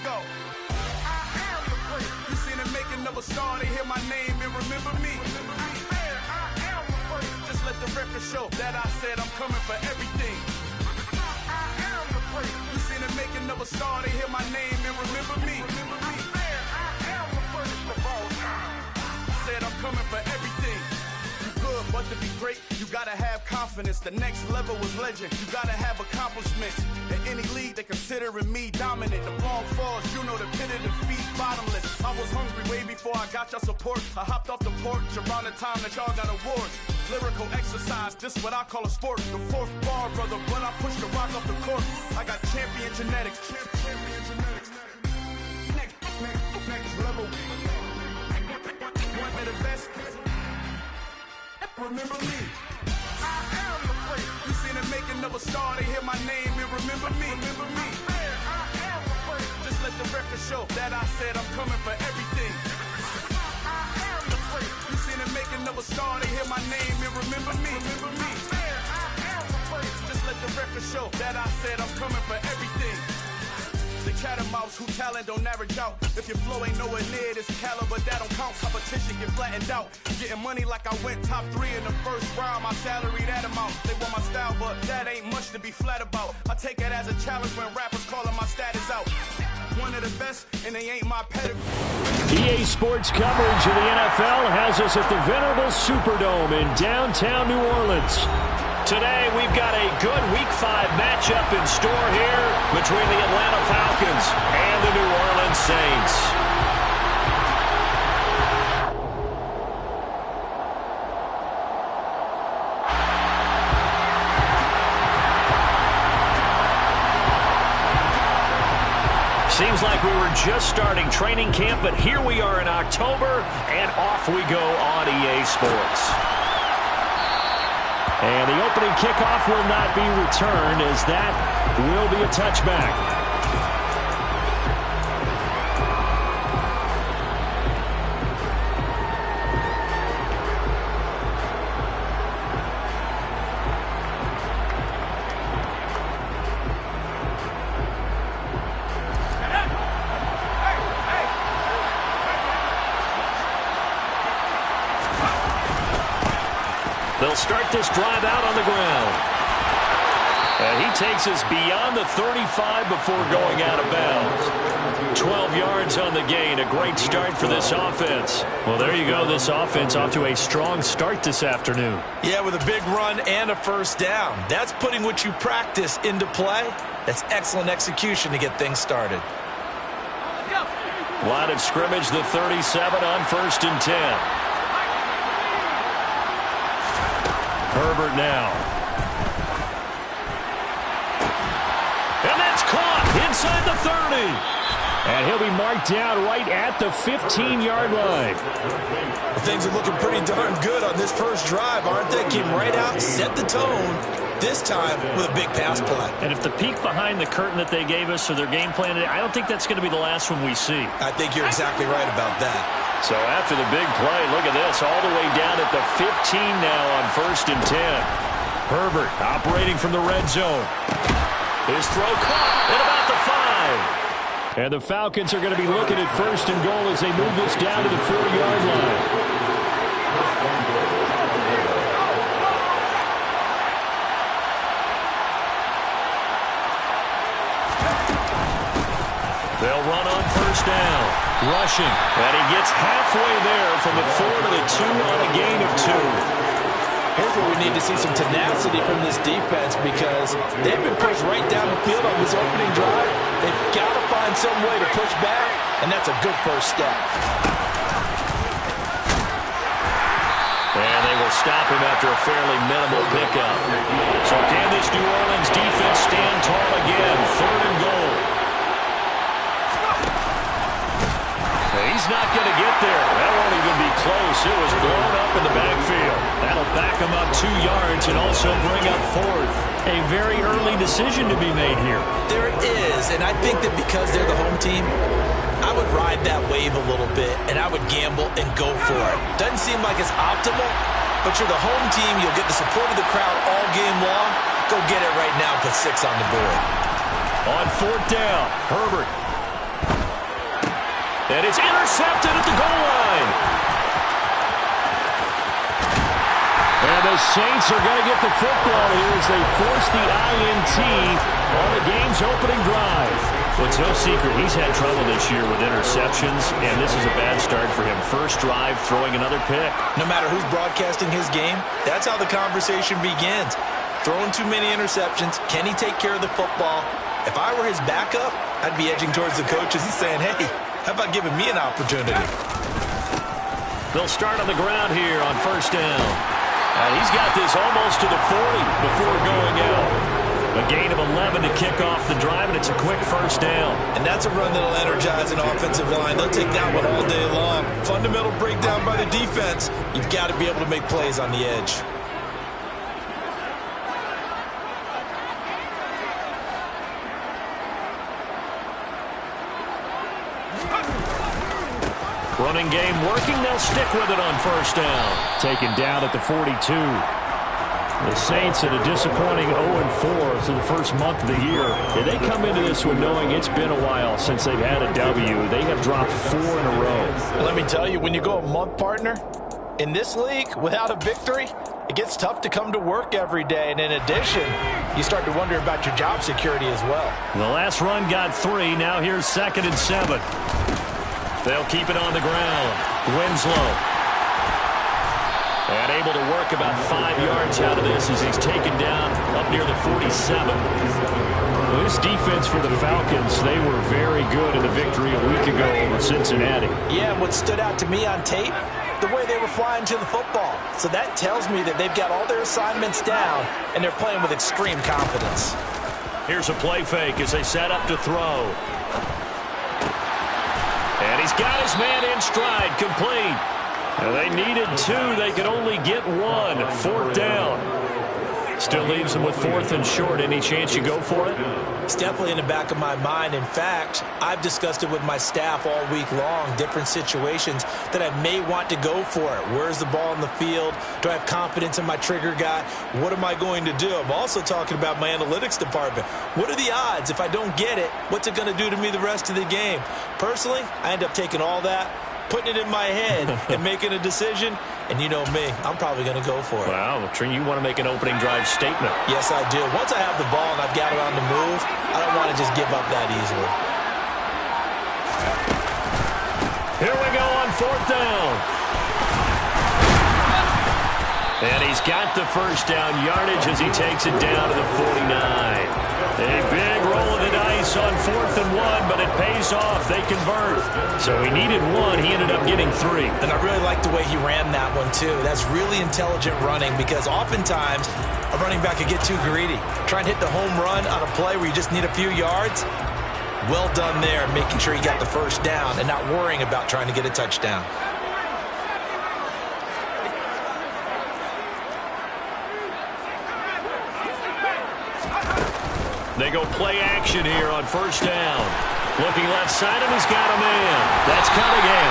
go. I am the great. You seen the making of a star, they hear my name and remember me. I am the great. Just let the record show that I said I'm coming for everything. I am the great. You seen the making of a star, they hear my name and remember me. I am the greatest of all time. Said I'm coming for everything. You good, but to be great, you gotta have confidence. The next level was legend. You gotta have accomplishments. In any league, they considering me dominant. The long falls, you know the pit of defeat, bottomless. I was hungry way before I got your support. I hopped off the porch around the time that y'all got awards. Lyrical exercise, this what I call a sport. The fourth bar, brother, when I push the rock off the court. I got champion genetics. Champion genetics. Next level. One of the best. Remember me. I am the great. You seen the making of a star, they hear my name and remember me. Remember me. I am the great. Just let the record show that I said I'm coming for everything. I am the great. You seen the making of a star, they hear my name and remember me. Remember me. I am the great. Just let the record show that I said I'm coming for everything. The catamounts who talent don't average out. If your flow ain't nowhere near this caliber, that don't count. Competition get flattened out. Getting money like I went top 3 in the first round. My salary that amount. They want my style, but that ain't much to be flat about. I take it as a challenge when rappers calling my status out. One of the best, and they ain't my pedigree. EA Sports coverage of the NFL has us at the venerable Superdome in downtown New Orleans. Today, we've got a good Week 5 matchup in store here between the Atlanta Falcons and the New Orleans Saints. Seems like we were just starting training camp, but here we are in October, and off we go on EA Sports. And the opening kickoff will not be returned, as that will be a touchback. They'll start this drive out on the ground. And he takes us beyond the 35 before going out of bounds. 12 yards on the gain. A great start for this offense. Well, there you go. This offense off to a strong start this afternoon. Yeah, with a big run and a first down. That's putting what you practice into play. That's excellent execution to get things started. Line of scrimmage, the 37 on 1st and 10. Herbert now. And that's caught inside the 30. And he'll be marked down right at the 15-yard line. Things are looking pretty darn good on this first drive, aren't they? Came right out, set the tone, this time with a big pass play. And if the peek behind the curtain that they gave us or their game plan, I don't think that's going to be the last one we see. I think you're exactly right about that. So after the big play, look at this, all the way down at the 15 now on 1st and 10. Herbert operating from the red zone. His throw caught at about the 5. And the Falcons are going to be looking at 1st and goal as they move this down to the 4-yard line. They'll run on 1st down. Rushing. And he gets halfway there from the 4 to the 2 on a gain of 2. Here's where we need to see some tenacity from this defense, because they've been pushed right down the field on this opening drive. They've got to find some way to push back, and that's a good first step. And they will stop him after a fairly minimal pickup. So can this New Orleans defense stand tall again? 3rd and goal. He's not going to get there. That won't even be close. It was blown up in the backfield. That'll back him up 2 yards and also bring up 4th. A very early decision to be made here. There is, and I think that because they're the home team, I would ride that wave a little bit, and I would gamble and go for it. Doesn't seem like it's optimal, but you're the home team. You'll get the support of the crowd all game long. Go get it right now. Put 6 on the board. On 4th down, Herbert. And it's intercepted at the goal line. And the Saints are going to get the football here as they force the INT on the game's opening drive. Well, it's no secret he's had trouble this year with interceptions, and this is a bad start for him. First drive, throwing another pick. No matter who's broadcasting his game, that's how the conversation begins. Throwing too many interceptions. Can he take care of the football? If I were his backup, I'd be edging towards the coaches and saying, hey, how about giving me an opportunity? They'll start on the ground here on first down. He's got this almost to the 40 before going out. A gain of 11 to kick off the drive, and it's a quick first down. And that's a run that'll energize an offensive line. They'll take that one all day long. Fundamental breakdown by the defense. You've got to be able to make plays on the edge. Running game working. They'll stick with it on first down. Taken down at the 42. The Saints at a disappointing 0-4 through the first month of the year. And they come into this one knowing it's been a while since they've had a W. They have dropped 4 in a row. Let me tell you, when you go a month, partner, in this league, without a victory, it gets tough to come to work every day. And in addition, you start to wonder about your job security as well. The last run got 3. Now here's 2nd and 7. They'll keep it on the ground. Winslow. And able to work about 5 yards out of this as he's taken down up near the 47. Well, this defense for the Falcons, they were very good in the victory a week ago over Cincinnati. Yeah, what stood out to me on tape, the way they were flying to the football. So that tells me that they've got all their assignments down, and they're playing with extreme confidence. Here's a play fake as they set up to throw. And he's got his man in stride, complete. And they needed 2. They could only get 1. 4th down. Still leaves them with 4th and short. Any chance you go for it? It's definitely in the back of my mind. In fact, I've discussed it with my staff all week long, different situations that I may want to go for it. Where's the ball in the field? Do I have confidence in my trigger guy? What am I going to do? I'm also talking about my analytics department. What are the odds? If I don't get it, what's it going to do to me the rest of the game? Personally, I end up taking all that, putting it in my head, and making a decision. And you know me, I'm probably going to go for it. Wow, you want to make an opening drive statement. Yes, I do. Once I have the ball and I've got it on the move, I don't want to just give up that easily. Here we go on 4th down. And he's got the first down yardage as he takes it down to the 49. A big roll of the dice on 4th and 1, but it pays off. They convert. So he needed 1. He ended up getting 3. And I really like the way he ran that one, too. That's really intelligent running because oftentimes a running back could get too greedy. Try and hit the home run on a play where you just need a few yards. Well done there, making sure he got the first down and not worrying about trying to get a touchdown. They go play action here on first down. Looking left side, and he's got a man. That's Cunningham.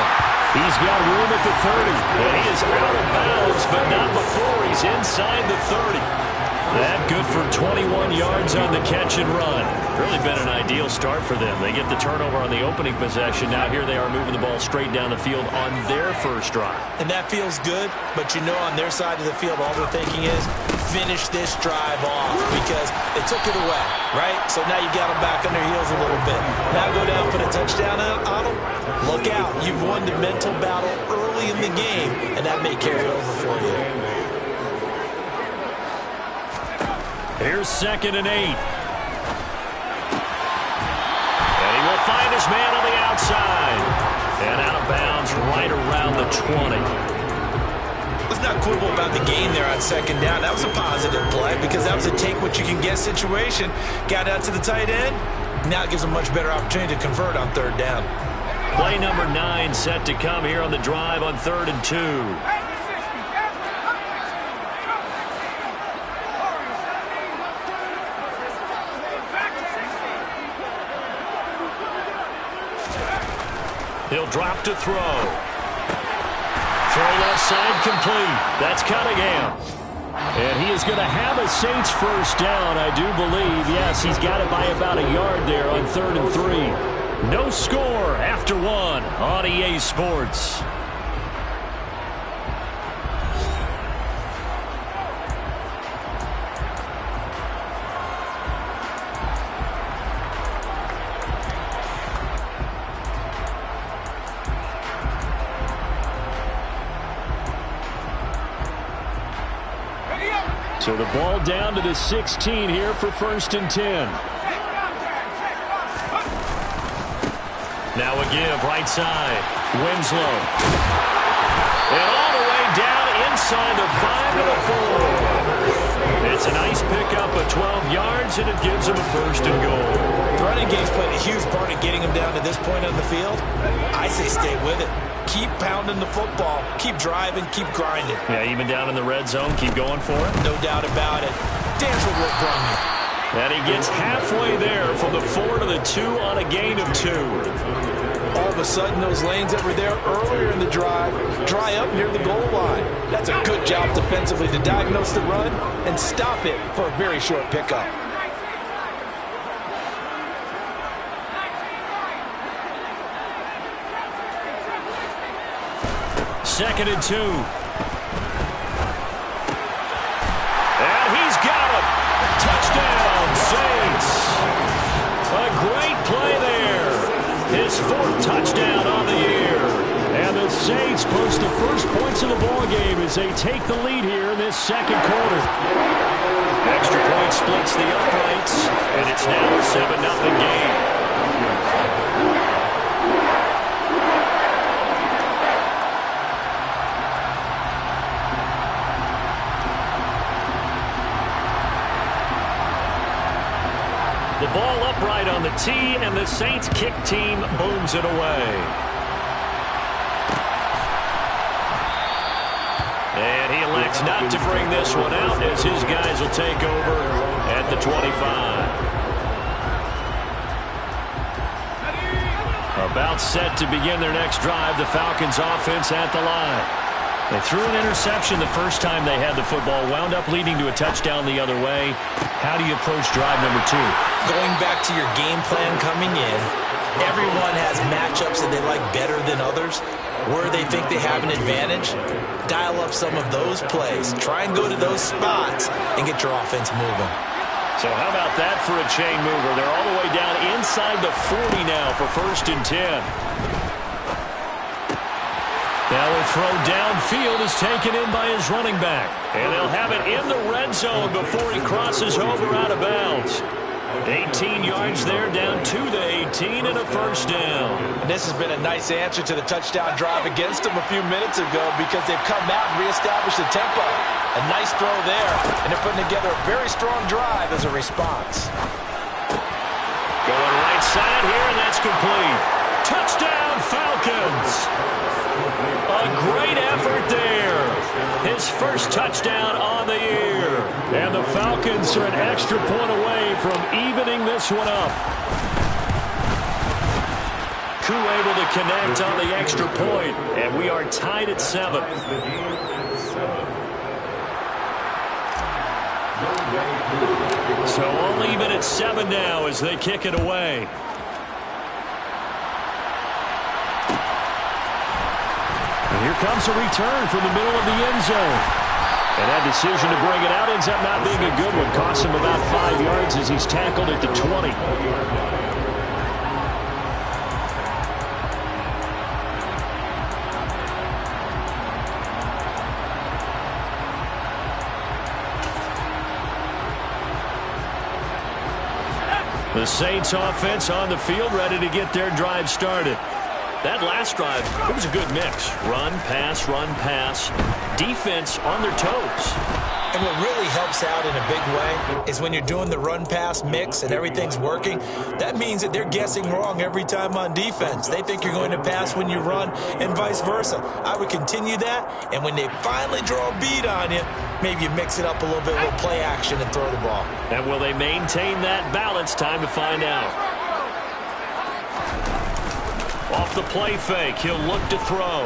He's got room at the 30. And he is out of bounds, but not before he's inside the 30. That good for 21 yards on the catch and run. Really been an ideal start for them. They get the turnover on the opening possession. Now here they are moving the ball straight down the field on their first drive. And that feels good, but you know on their side of the field all they're thinking is finish this drive off because they took it away, right? So now you got them back on their heels a little bit. Now go down, put a touchdown on them. Look out. You've won the mental battle early in the game, and that may carry over for you. Here's 2nd and 8. And he will find his man on the outside. And out of bounds right around the 20. Let's not quibble about the gain there on 2nd down. That was a positive play because that was a take-what-you-can-get situation. Got out to the tight end. Now it gives a much better opportunity to convert on 3rd down. Play number 9 set to come here on the drive on 3rd and 2. He'll drop to throw. Throw left side complete. That's Cunningham. And he is going to have a Saints first down, I do believe. Yes, he's got it by about a yard there on 3rd and 3. No score after one on EA Sports. So the ball down to the 16 here for 1st and 10. Now a give right side. Winslow. And all the way down inside the 5 and a 4. It's a nice pickup of 12 yards, and it gives him a 1st and goal. The running game's played a huge part in getting him down to this point on the field. I say stay with it. Keep pounding the football. Keep driving. Keep grinding. Yeah, even down in the red zone, keep going for it. No doubt about it. Dance with what brung you. And he gets halfway there from the 4 to the 2 on a gain of 2. All of a sudden, those lanes that were there earlier in the drive dry up near the goal line. That's a good job defensively to diagnose the run and stop it for a very short pickup. Second and 2. And he's got him. Touchdown, Saints. A great play there. His 4th touchdown on the year. And the Saints post the first points of the ballgame as they take the lead here in this second quarter. Extra point splits the uprights, and it's now a 7-0 game. The ball upright on the tee, and the Saints kick team booms it away. And he elects not to bring this one out as his guys will take over at the 25. About set to begin their next drive, the Falcons offense at the line. They threw an interception the first time they had the football, wound up leading to a touchdown the other way. How do you approach drive number 2? Going back to your game plan coming in, everyone has matchups that they like better than others. Where they think they have an advantage, dial up some of those plays. Try and go to those spots and get your offense moving. So how about that for a chain mover? They're all the way down inside the 40 now for 1st and 10. Now a throw downfield is taken in by his running back. And they'll have it in the red zone before he crosses over out of bounds. 18 yards there, down to the 18 and a 1st down. And this has been a nice answer to the touchdown drive against them a few minutes ago because they've come out and reestablished the tempo. A nice throw there, and they're putting together a very strong drive as a response. Going right side here, and that's complete. Touchdown, Falcons! A great effort there. His 1st touchdown on the year. And the Falcons are an extra point away from evening this one up. Koo able to connect on the extra point, and we are tied at 7. So all even at 7 now as they kick it away. And here comes a return from the middle of the end zone. And that decision to bring it out ends up not being a good one. Costs him about 5 yards as he's tackled at the 20. The Saints offense on the field ready to get their drive started. That last drive, it was a good mix. Run, pass, defense on their toes. And what really helps out in a big way is when you're doing the run-pass mix and everything's working, that means that they're guessing wrong every time on defense. They think you're going to pass when you run and vice versa. I would continue that, and when they finally draw a beat on you, maybe you mix it up a little bit with play action and throw the ball. And will they maintain that balance? Time to find out. Off the play fake, he'll look to throw.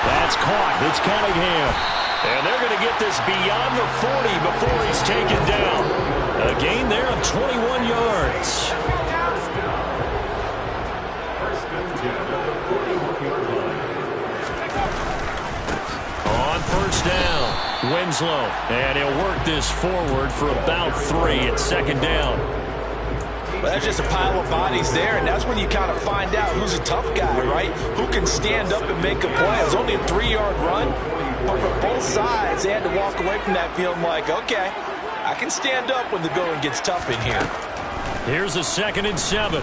That's caught. It's Cunningham. And they're going to get this beyond the 40 before he's taken down. A gain there of 21 yards. first down. Winslow, and he'll work this forward for about 3 at second down. Well, that's just a pile of bodies there, and that's when you kind of find out who's a tough guy, right? Who can stand up and make a play. It was only a 3-yard run, but for both sides, they had to walk away from that feeling like, okay, I can stand up when the going gets tough in here. Here's a 2nd and 7.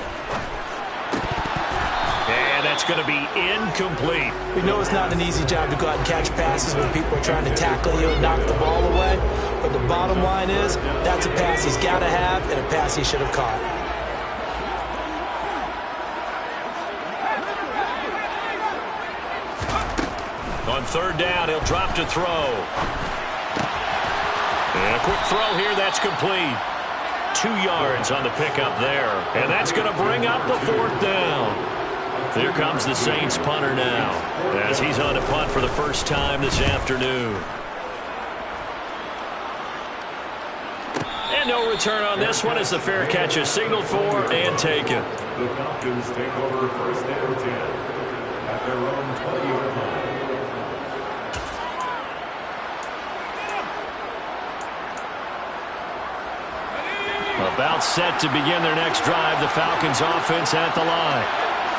And that's going to be incomplete. We know it's not an easy job to go out and catch passes when people are trying to tackle you and knock the ball away. But the bottom line is, that's a pass he's got to have and a pass he should have caught. On 3rd down, he'll drop to throw. And a quick throw here, that's complete. 2 yards on the pickup there. And that's going to bring up the 4th down. Here comes the Saints punter now, as he's on to punt for the first time this afternoon. And no return on this one as the fair catch is signaled for and taken. The Falcons take over 1st and 10 at their own 20-yard line. About set to begin their next drive, the Falcons offense at the line.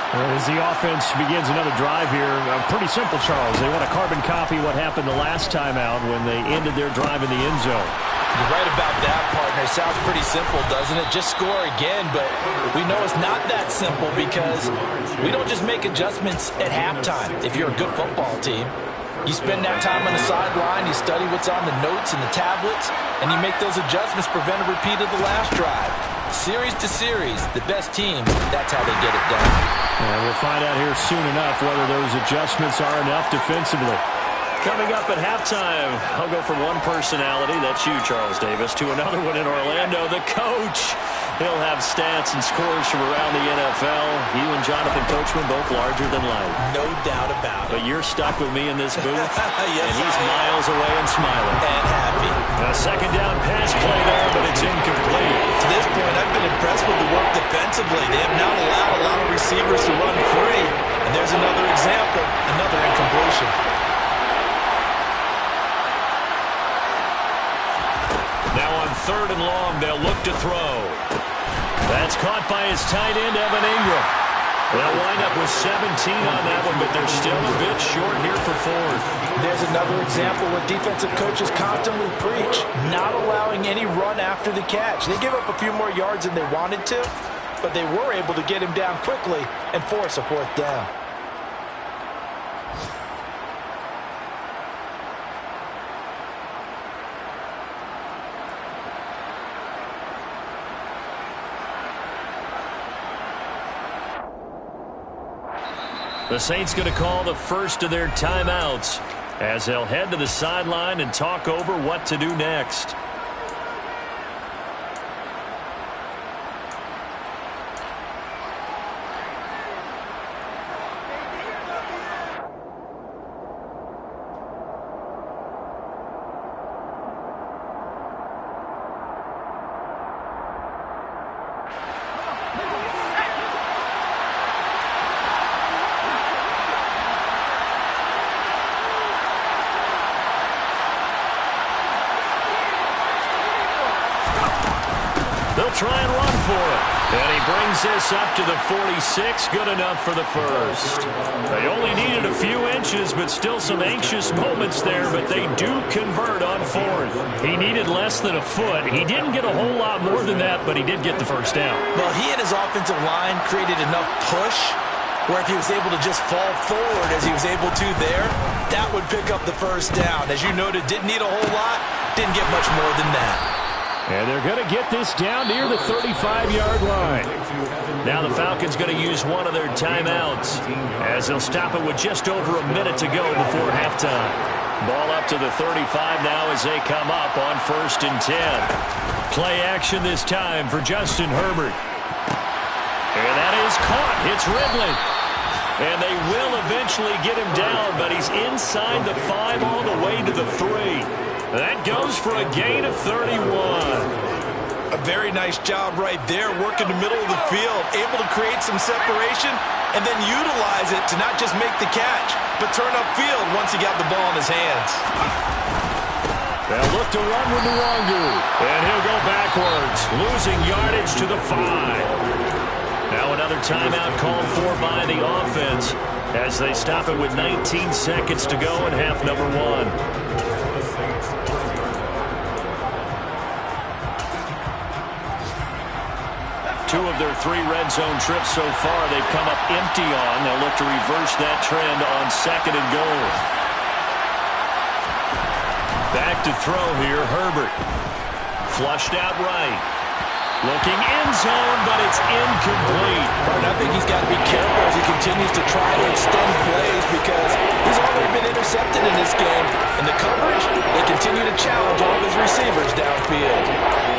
As the offense begins another drive here, pretty simple, Charles. They want to carbon copy what happened the last time out when they ended their drive in the end zone. You're right about that, partner. Sounds pretty simple, doesn't it? Just score again, but we know it's not that simple because we don't just make adjustments at halftime. If you're a good football team, you spend that time on the sideline, you study what's on the notes and the tablets, and you make those adjustments, prevent a repeat of the last drive. Series to series, the best teams, that's how they get it done. And we'll find out here soon enough whether those adjustments are enough defensively. Coming up at halftime, I'll go from one personality, that's you, Charles Davis, to another one in Orlando, the coach. He'll have stats and scores from around the NFL. You and Jonathan Coachman both larger than life. No doubt about it. But you're stuck with me in this booth, yes, and he's miles away and smiling. And happy. A 2nd down pass play there, but it's incomplete. To this point, I've been impressed with the work defensively. They have not allowed a lot of receivers to run free. And there's another example, another incompletion. Now on 3rd and long, they'll look to throw. That's caught by his tight end, Evan Ingram. They'll wind up with 17 on that one, but they're still a bit short here for 4th. There's another example where defensive coaches constantly preach, not allowing any run after the catch. They give up a few more yards than they wanted to, but they were able to get him down quickly and force a 4th down. The Saints going to call the first of their timeouts as they'll head to the sideline and talk over what to do next. They'll try and run for it. And he brings this up to the 46. Good enough for the first. They only needed a few inches, but still some anxious moments there. But they do convert on 4th. He needed less than a foot. He didn't get a whole lot more than that, but he did get the first down. Well, he and his offensive line created enough push where if he was able to just fall forward as he was able to there, that would pick up the first down. As you noted, didn't need a whole lot, didn't get much more than that. And they're going to get this down near the 35-yard line. Now the Falcons going to use one of their timeouts as they'll stop it with just over a minute to go before halftime. Ball up to the 35 now as they come up on 1st and 10. Play action this time for Justin Herbert. And that is caught. It's Ridley. And they will eventually get him down, but he's inside the 5 all the way to the 3. That goes for a gain of 31. A very nice job right there, working the middle of the field, able to create some separation and then utilize it to not just make the catch, but turn upfield once he got the ball in his hands. They'll look to run with Nwangu, and he'll go backwards, losing yardage to the 5. Now another timeout called for by the offense as they stop it with 19 seconds to go in half number 1. Two of their 3 red zone trips so far they've come up empty on. They'll look to reverse that trend on 2nd and goal. Back to throw here, Herbert. Flushed out right. Looking end zone, but it's incomplete. Martin, I think he's got to be careful as he continues to try to extend plays because he's already been intercepted in this game. And the coverage, they continue to challenge all of his receivers downfield.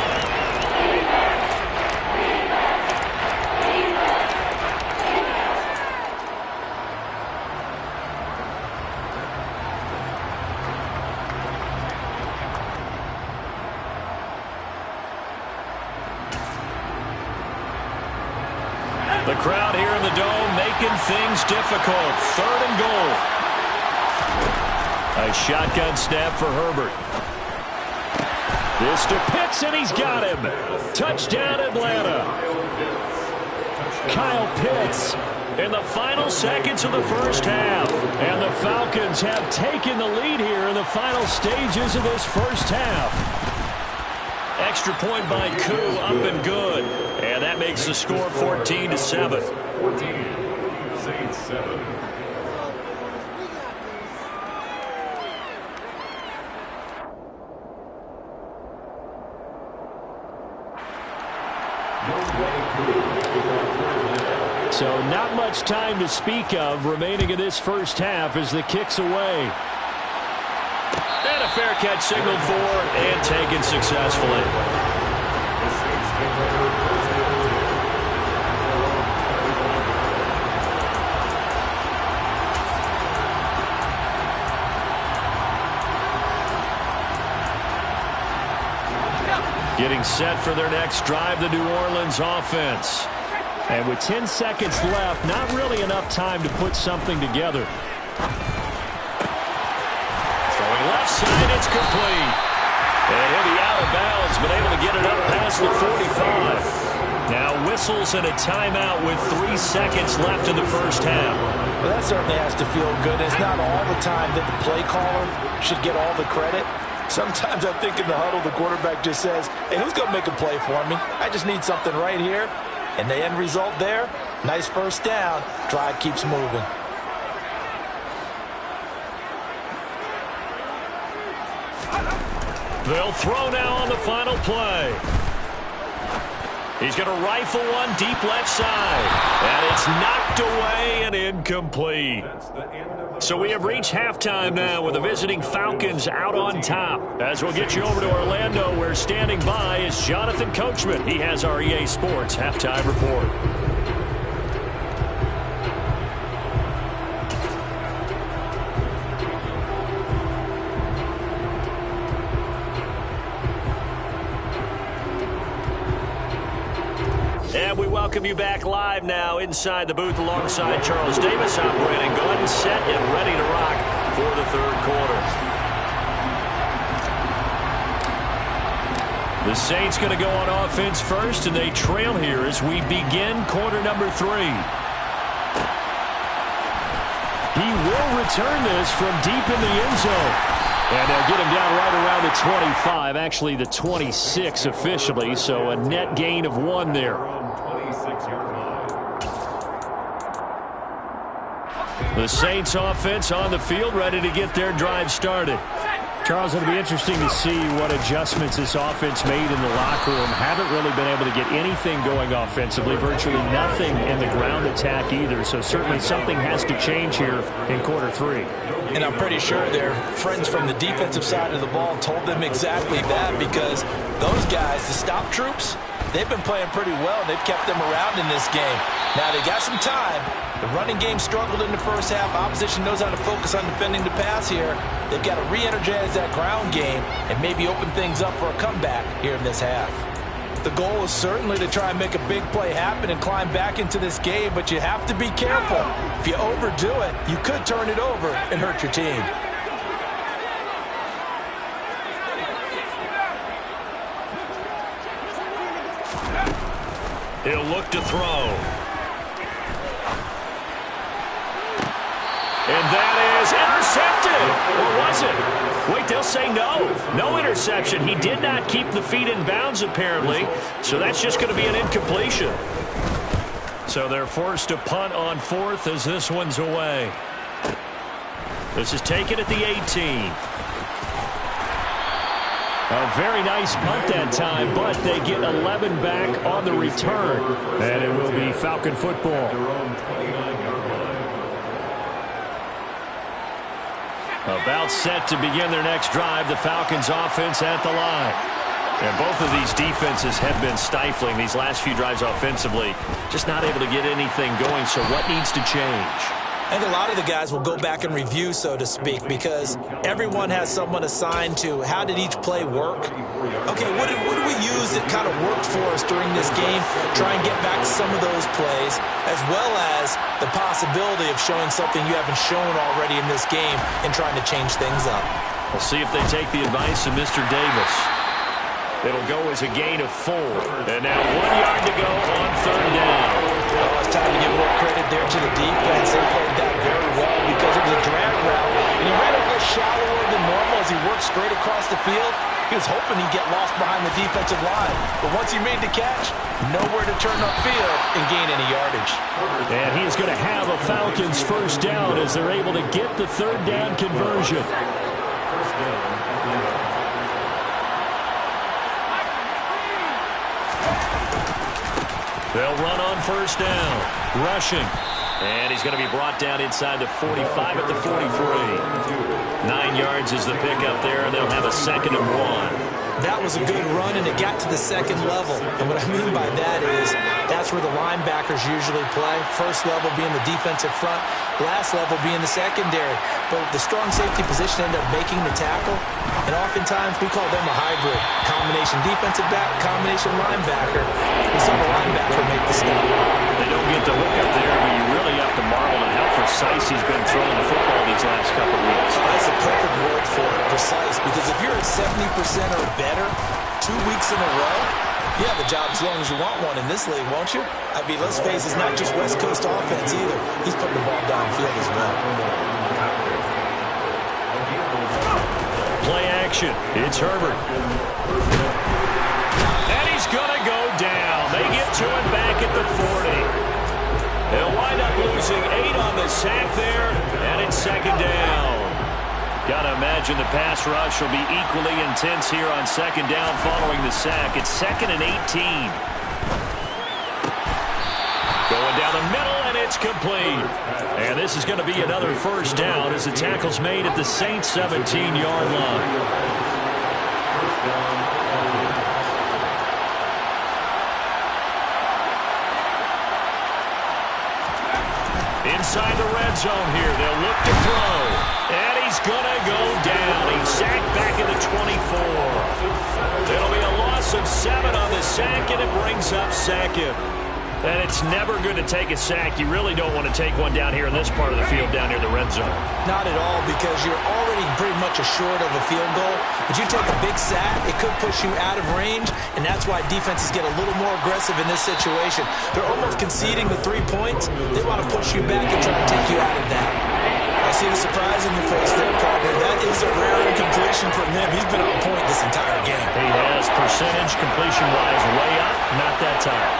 The crowd here in the Dome making things difficult. 3rd and goal. A shotgun snap for Herbert. This to Pitts, and he's got him. Touchdown, Atlanta. Kyle Pitts in the final seconds of the first half. And the Falcons have taken the lead here in the final stages of this first half. Extra point by Koo, up and good. And that makes the score 14-7. 14, Saints 7. So not much time to speak of remaining in this first half as the kick's away. And a fair catch signaled for and taken successfully. Getting set for their next drive, the New Orleans offense. And with 10 seconds left, not really enough time to put something together. Left side, it's complete. And he'll be out of bounds, but able to get it up past the 45. Now whistles and a timeout with 3 seconds left in the first half. Well, that certainly has to feel good. It's not all the time that the play caller should get all the credit. Sometimes I think in the huddle, the quarterback just says, hey, who's going to make a play for me? I just need something right here. And the end result there, nice first down. Drive keeps moving. They'll throw now on the final play. He's going to rifle one deep left side. And it's knocked away and incomplete. So we have reached halftime now with the visiting Falcons out on top. As we'll get you over to Orlando, where standing by is Jonathan Coachman. He has our EA Sports halftime report. And we welcome you back live now inside the booth alongside Charles Davis operating. Go ahead and set and ready to rock for the third quarter. The Saints going to go on offense first, and they trail here as we begin quarter number 3. He will return this from deep in the end zone. And they'll get him down right around the 25, actually the 26 officially, so a net gain of 1 there. The Saints offense on the field, ready to get their drive started. Charles, it'll be interesting to see what adjustments this offense made in the locker room. Haven't really been able to get anything going offensively, virtually nothing in the ground attack either, so certainly something has to change here in quarter 3. And I'm pretty sure their friends from the defensive side of the ball told them exactly that, because those guys, the stop troops, they've been playing pretty well. They've kept them around in this game. Now they got some time. The running game struggled in the first half. Opposition knows how to focus on defending the pass here. They've got to re-energize that ground game and maybe open things up for a comeback here in this half. The goal is certainly to try and make a big play happen and climb back into this game, but you have to be careful. If you overdo it, you could turn it over and hurt your team. He'll look to throw. And that is intercepted. Or was it? Wait, they'll say no. No interception. He did not keep the feet in bounds, apparently. So that's just going to be an incompletion. So they're forced to punt on fourth as this one's away. This is taken at the 18. A very nice punt that time, but they get 11 back on the return. And it will be Falcon football. About set to begin their next drive, the Falcons offense at the line. And both of these defenses have been stifling these last few drives offensively. Just not able to get anything going, so what needs to change? I think a lot of the guys will go back and review, so to speak, because everyone has someone assigned to how did each play work. Okay, what did we use that kind of worked for us during this game? Try and get back to some of those plays, as well as the possibility of showing something you haven't shown already in this game and trying to change things up. We'll see if they take the advice of Mr. Davis. It'll go as a gain of 4. And now 1 yard to go on third down. Oh, it's time to give more credit there to the defense. They played that very well because it was a drag route. And he ran a little shallower than normal as he worked straight across the field. He was hoping he'd get lost behind the defensive line. But once he made the catch, nowhere to turn upfield and gain any yardage. And he's going to have a Falcons first down as they're able to get the third down conversion. They'll run on first down. Rushing. And he's going to be brought down inside the 45 at the 43. 9 yards is the pickup there, and they'll have a 2nd and 1. That was a good run, and it got to the second level. And what I mean by that is that's where the linebackers usually play. First level being the defensive front, last level being the secondary. But the strong safety position ended up making the tackle, and oftentimes we call them a hybrid. Combination defensive back, combination linebacker. We saw the linebacker make the stop. They don't get the hook up there, but you really have to marvel at how precise he's been throwing the football these last couple of weeks. That's a perfect word for it, precise, because if you're at 70% or better 2 weeks in a row, you have a job as long as you want one in this league, won't you? I mean, let's face it, it's not just West Coast offense either. He's putting the ball downfield as well. Play action. It's Herbert. And he's going to go down. They get to him back at the 40. They'll wind up losing 8 on the sack there, and it's 2nd down. Got to imagine the pass rush will be equally intense here on 2nd down following the sack. It's 2nd and 18. Going down the middle, and it's complete. And this is going to be another first down as the tackle's made at the Saints' 17-yard line. Inside the red zone here. They'll look to throw. And he's going to go down. He's sacked back at the 24. It'll be a loss of 7 on the sack, and it brings up 2nd. And it's never good to take a sack. You really don't want to take one down here in this part of the field, down near the red zone. Not at all, because you're already pretty much assured of a field goal. But you take a big sack, it could push you out of range, and that's why defenses get a little more aggressive in this situation. They're almost conceding the 3 points. They want to push you back and try to take you out of that. I see the surprise in your face there, partner. That is a rare incompletion from him. He's been on point this entire game. He has, percentage completion-wise, way up. Not that time.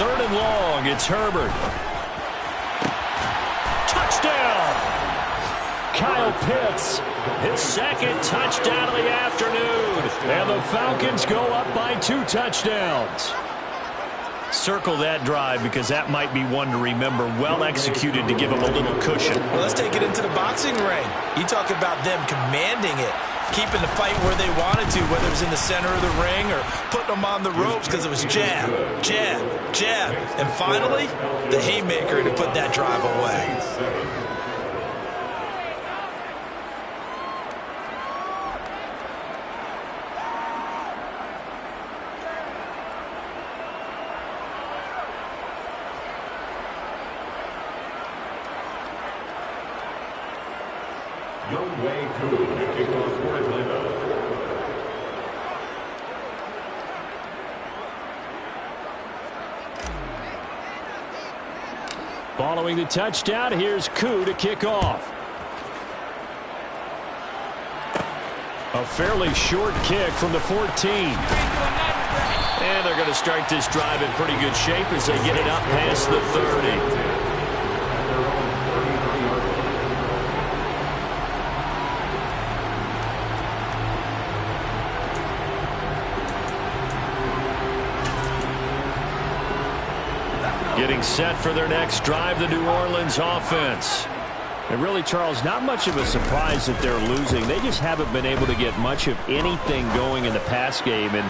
3rd and long, it's Herbert. Touchdown! Kyle Pitts, his 2nd touchdown of the afternoon. And the Falcons go up by 2 touchdowns. Circle that drive because that might be one to remember. Well executed to give them a little cushion. Well, let's take it into the boxing ring. You talk about them commanding it, keeping the fight where they wanted to, whether it was in the center of the ring or putting them on the ropes because it was jab, jab, jab. And finally, the haymaker to put that drive away. Younghoe Koo to kick off for Atlanta. Following the touchdown, here's Koo to kick off. A fairly short kick from the 14. And they're going to start this drive in pretty good shape as they get it up past the 30. Getting set for their next drive, the New Orleans offense. And really, Charles, not much of a surprise that they're losing. They just haven't been able to get much of anything going in the pass game. And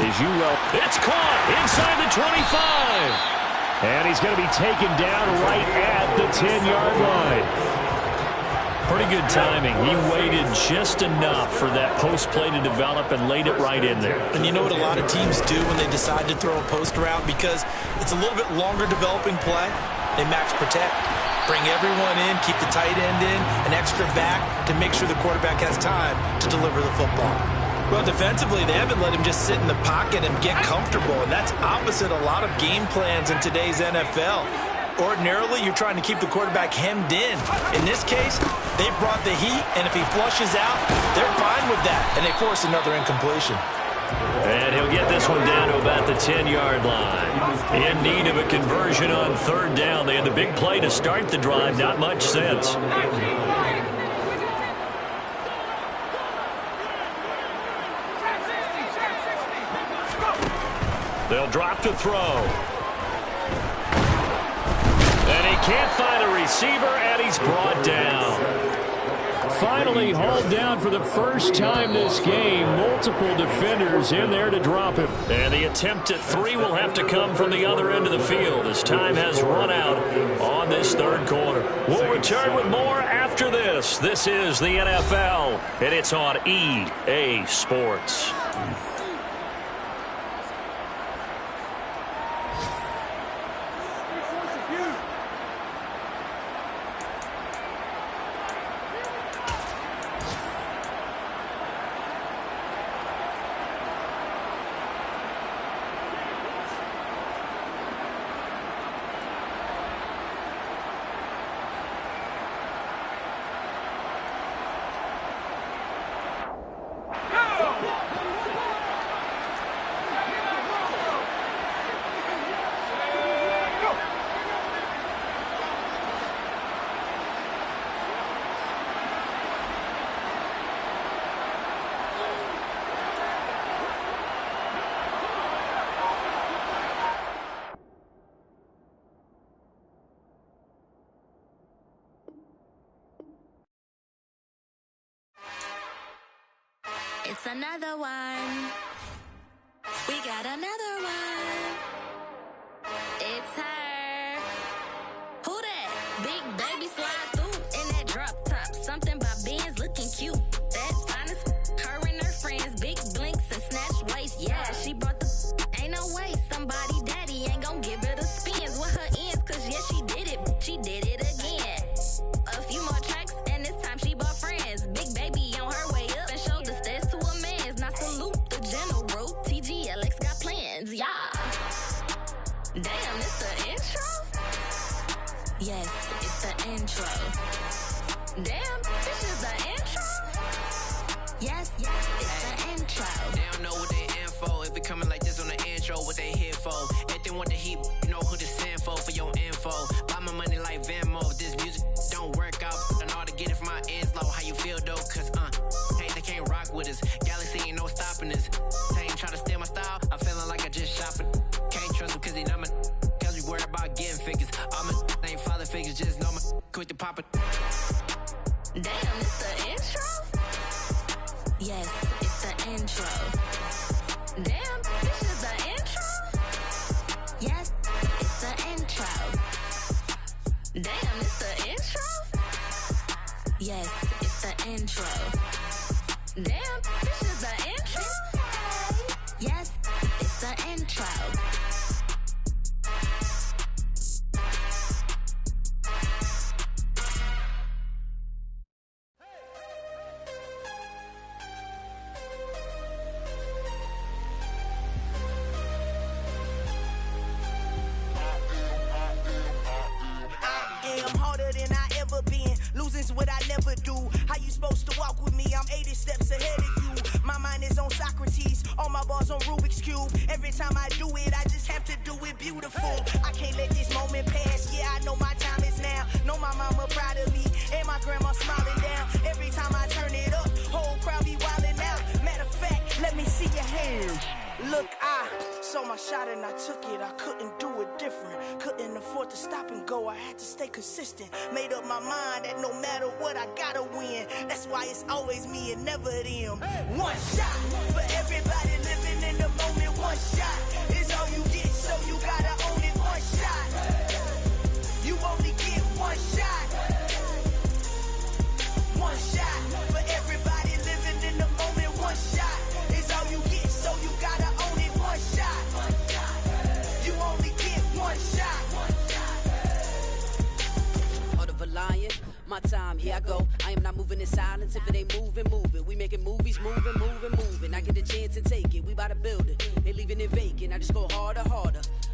as you well, it's caught inside the 25. And he's going to be taken down right at the 10-yard line. Pretty good timing. He waited just enough for that post play to develop and laid it right in there. And you know what a lot of teams do when they decide to throw a post route? Because it's a little bit longer developing play. They max protect, bring everyone in, keep the tight end in, an extra back to make sure the quarterback has time to deliver the football. Well, defensively, they haven't let him just sit in the pocket and get comfortable, and that's opposite a lot of game plans in today's NFL. Ordinarily, you're trying to keep the quarterback hemmed in. In this case, they brought the heat, and if he flushes out, they're fine with that, and they force another incompletion. And he'll get this one down to about the 10-yard line. In need of a conversion on third down. They had the big play to start the drive. Not much sense. They'll drop to throw. And he can't find a receiver, and he's brought down. Finally hauled down for the first time this game. Multiple defenders in there to drop him. And the attempt at 3 will have to come from the other end of the field as time has run out on this third quarter. We'll return with more after this. This is the NFL, and it's on EA Sports. It's another one. We got another one. It's her. Who that? Big baby slide through in that drop top. Something about Benz looking cute. That's honest. Her and her friends, big blinks and snatch waist. Yeah, she brought the. Ain't no way somebody daddy ain't gon' give her the spins with her ends. Cause yeah, she did it. She did it again. A few more tracks and this time she bought friends. Big baby on her way up and showed the stairs to a man's. Now salute the general. TGLX got plans, yeah. Damn, it's the intro? Yes, it's the intro. Damn, this is the intro? Yes, it's the intro. They don't know what they in for. If it coming like this on the intro, what they here for? If they want the heat, you know who to send for your info. Buy my money like Venmo. If this music don't work out, I know how to get it from my ends low. How you feel though? Cause hey, they can't rock with us. Galaxy ain't no stopping us. They ain't try to steal my style. I'm feeling like I just shop it. Can't trust him cause he not my. Cause we worried about getting figures. All my ain't father figures, just know my quick to pop it. Damn, it's the intro? Yes, it's the intro. Damn, this is the intro? Yes, it's the intro. Damn, it's the intro? Yes, it's the intro. Damn, this is the intro? Yes, it's the intro. never been. Losing's what I never do. How you supposed to walk with me? I'm 80 steps ahead of you. My mind is on Socrates, all my bars on Rubik's Cube. Every time I do it, I just have to do it beautiful. I can't let this moment pass. Yeah, I know my time is now. Know my mama proud of me, and my grandma smiling down. Every time I turn it up, whole crowd be wildin' out. Matter of fact, let me see your hands. Look, I saw my shot and I took it. I couldn't do it different. Couldn't afford to stop and go. I had to stay consistent. Made up my mind that no matter what, I gotta win. That's why it's always me and never them. One shot for everybody living in the moment. One shot is all you get, so you gotta own it. One shot. You only get one shot. One shot for everybody living in the moment. One shot is all you get, so you gotta own it. One shot. You only get one shot. Heart of a lion, my time, here I go. I am not moving in silence. If it ain't moving, moving. We making movies, moving. I get a chance to take it. We bout to build it. They leaving it vacant. I just go harder.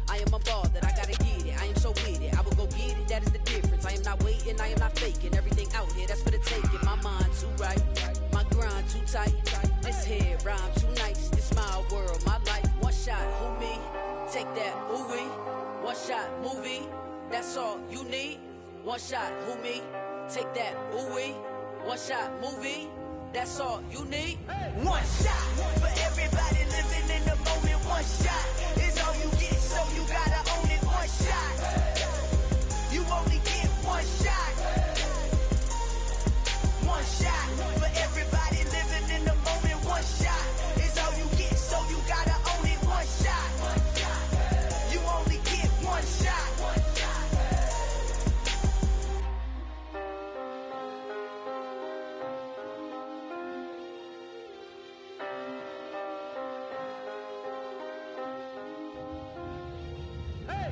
I am a ball that I gotta get it. I am so with it. I will go get it. That is the difference. I am not waiting. I am not faking. Everything out here, that's for the taking. My mind too right. My grind too tight. This head rhyme too nice. This my world, my life. One shot, who me? Take that, ooh wee. One shot, movie. That's all you need. One shot, who me? Take that, ooh wee. One shot, movie. That's all you need. One shot for everybody living in the moment. One shot is all you get, so you gotta own it. One shot. You only get one shot. One shot for everybody living in the moment. One shot is all you get, so you gotta own it. One shot. You only get one shot.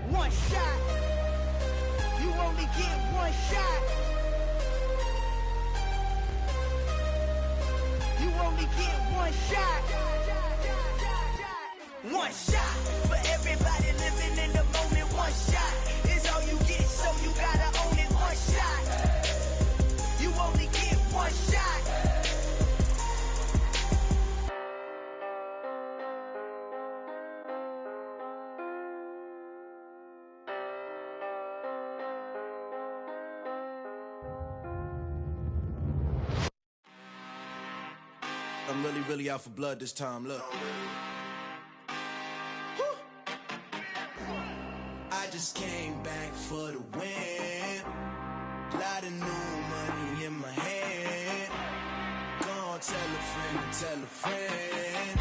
One shot. You only get one shot. You only get one shot. One shot for everybody living in the moment. One shot is all you get, so you gotta own it. One shot. You only get one shot. I'm really out for blood this time, look. I just came back for the win. Lot of new money in my hand. Gonna tell a friend.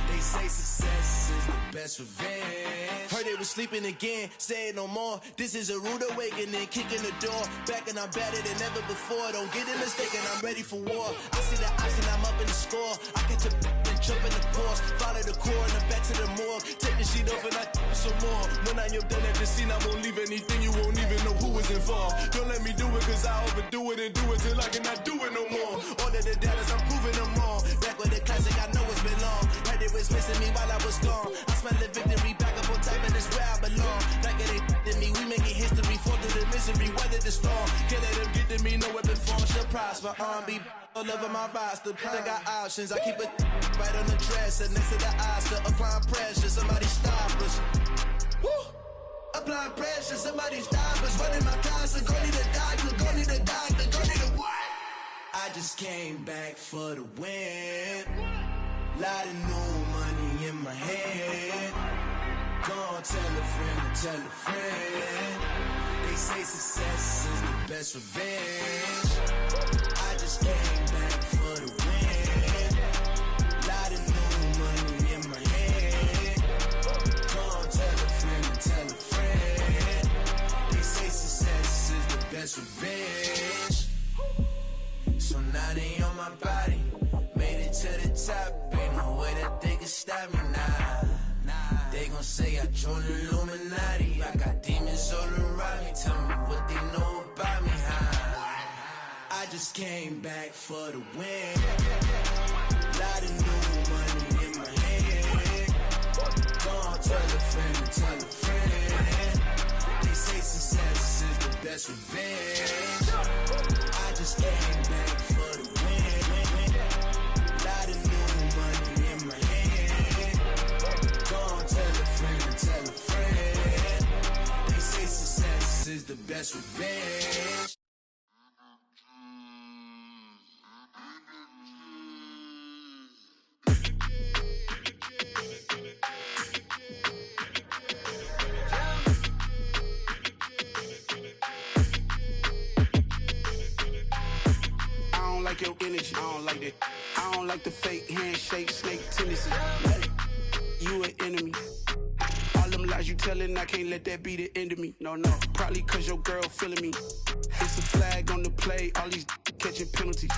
They say success is the best revenge. Heard they was sleeping again, say it no more. This is a rude awakening, kicking the door. Back and I'm better than ever before. Don't get it mistaken, I'm ready for war. I see the option, I'm up in the score. I catch a and jump in the course. Follow the core and then back to the morgue. Take the sheet off and I some more. When I am done at the scene, I won't leave anything. You won't even know who was involved. Don't let me do it, cause I overdo it and do it till I cannot do it no more. All of the doubters, I'm proving them wrong. Back with the classic, I know it's been long. Heard it was missing me while I was gone. I smell the victory, back up on top, and it's where I belong. Like it ain't to me, we making history. Fall through the misery, weather the storm. Can't let them get to me, no weapon form shall prosper. Be all over my roster, I got options. I keep it right on the dresser, next to the Oscar. Applying pressure, somebody stop us. Woo! Applying pressure, somebody stop us. Running my casa, go need a doctor, go need a doctor, go need a what? I just came back for the win. Lot of new money in my hand. Gonna tell a friend. They say success is the best revenge. I just came back for the win. Lot of new money in my hand. Gonna tell a friend. They say success is the best revenge. So now they on my body. Made it to the top, ain't no way that they can stop me now. They gon' say I joined the Illuminati. I got demons all around me. Tell me what they know about me, huh? I just came back for the win. Lot of new money in my hand. Gonna tell a friend. They say success is the best revenge. that's revenge. I don't like your energy, I don't like that. I don't like the fake handshake, snake tendency. You an enemy. All them lies you telling, I can't let that be the end of me. No, probably cause your girl feeling me. It's a flag on the play, all these catching penalties.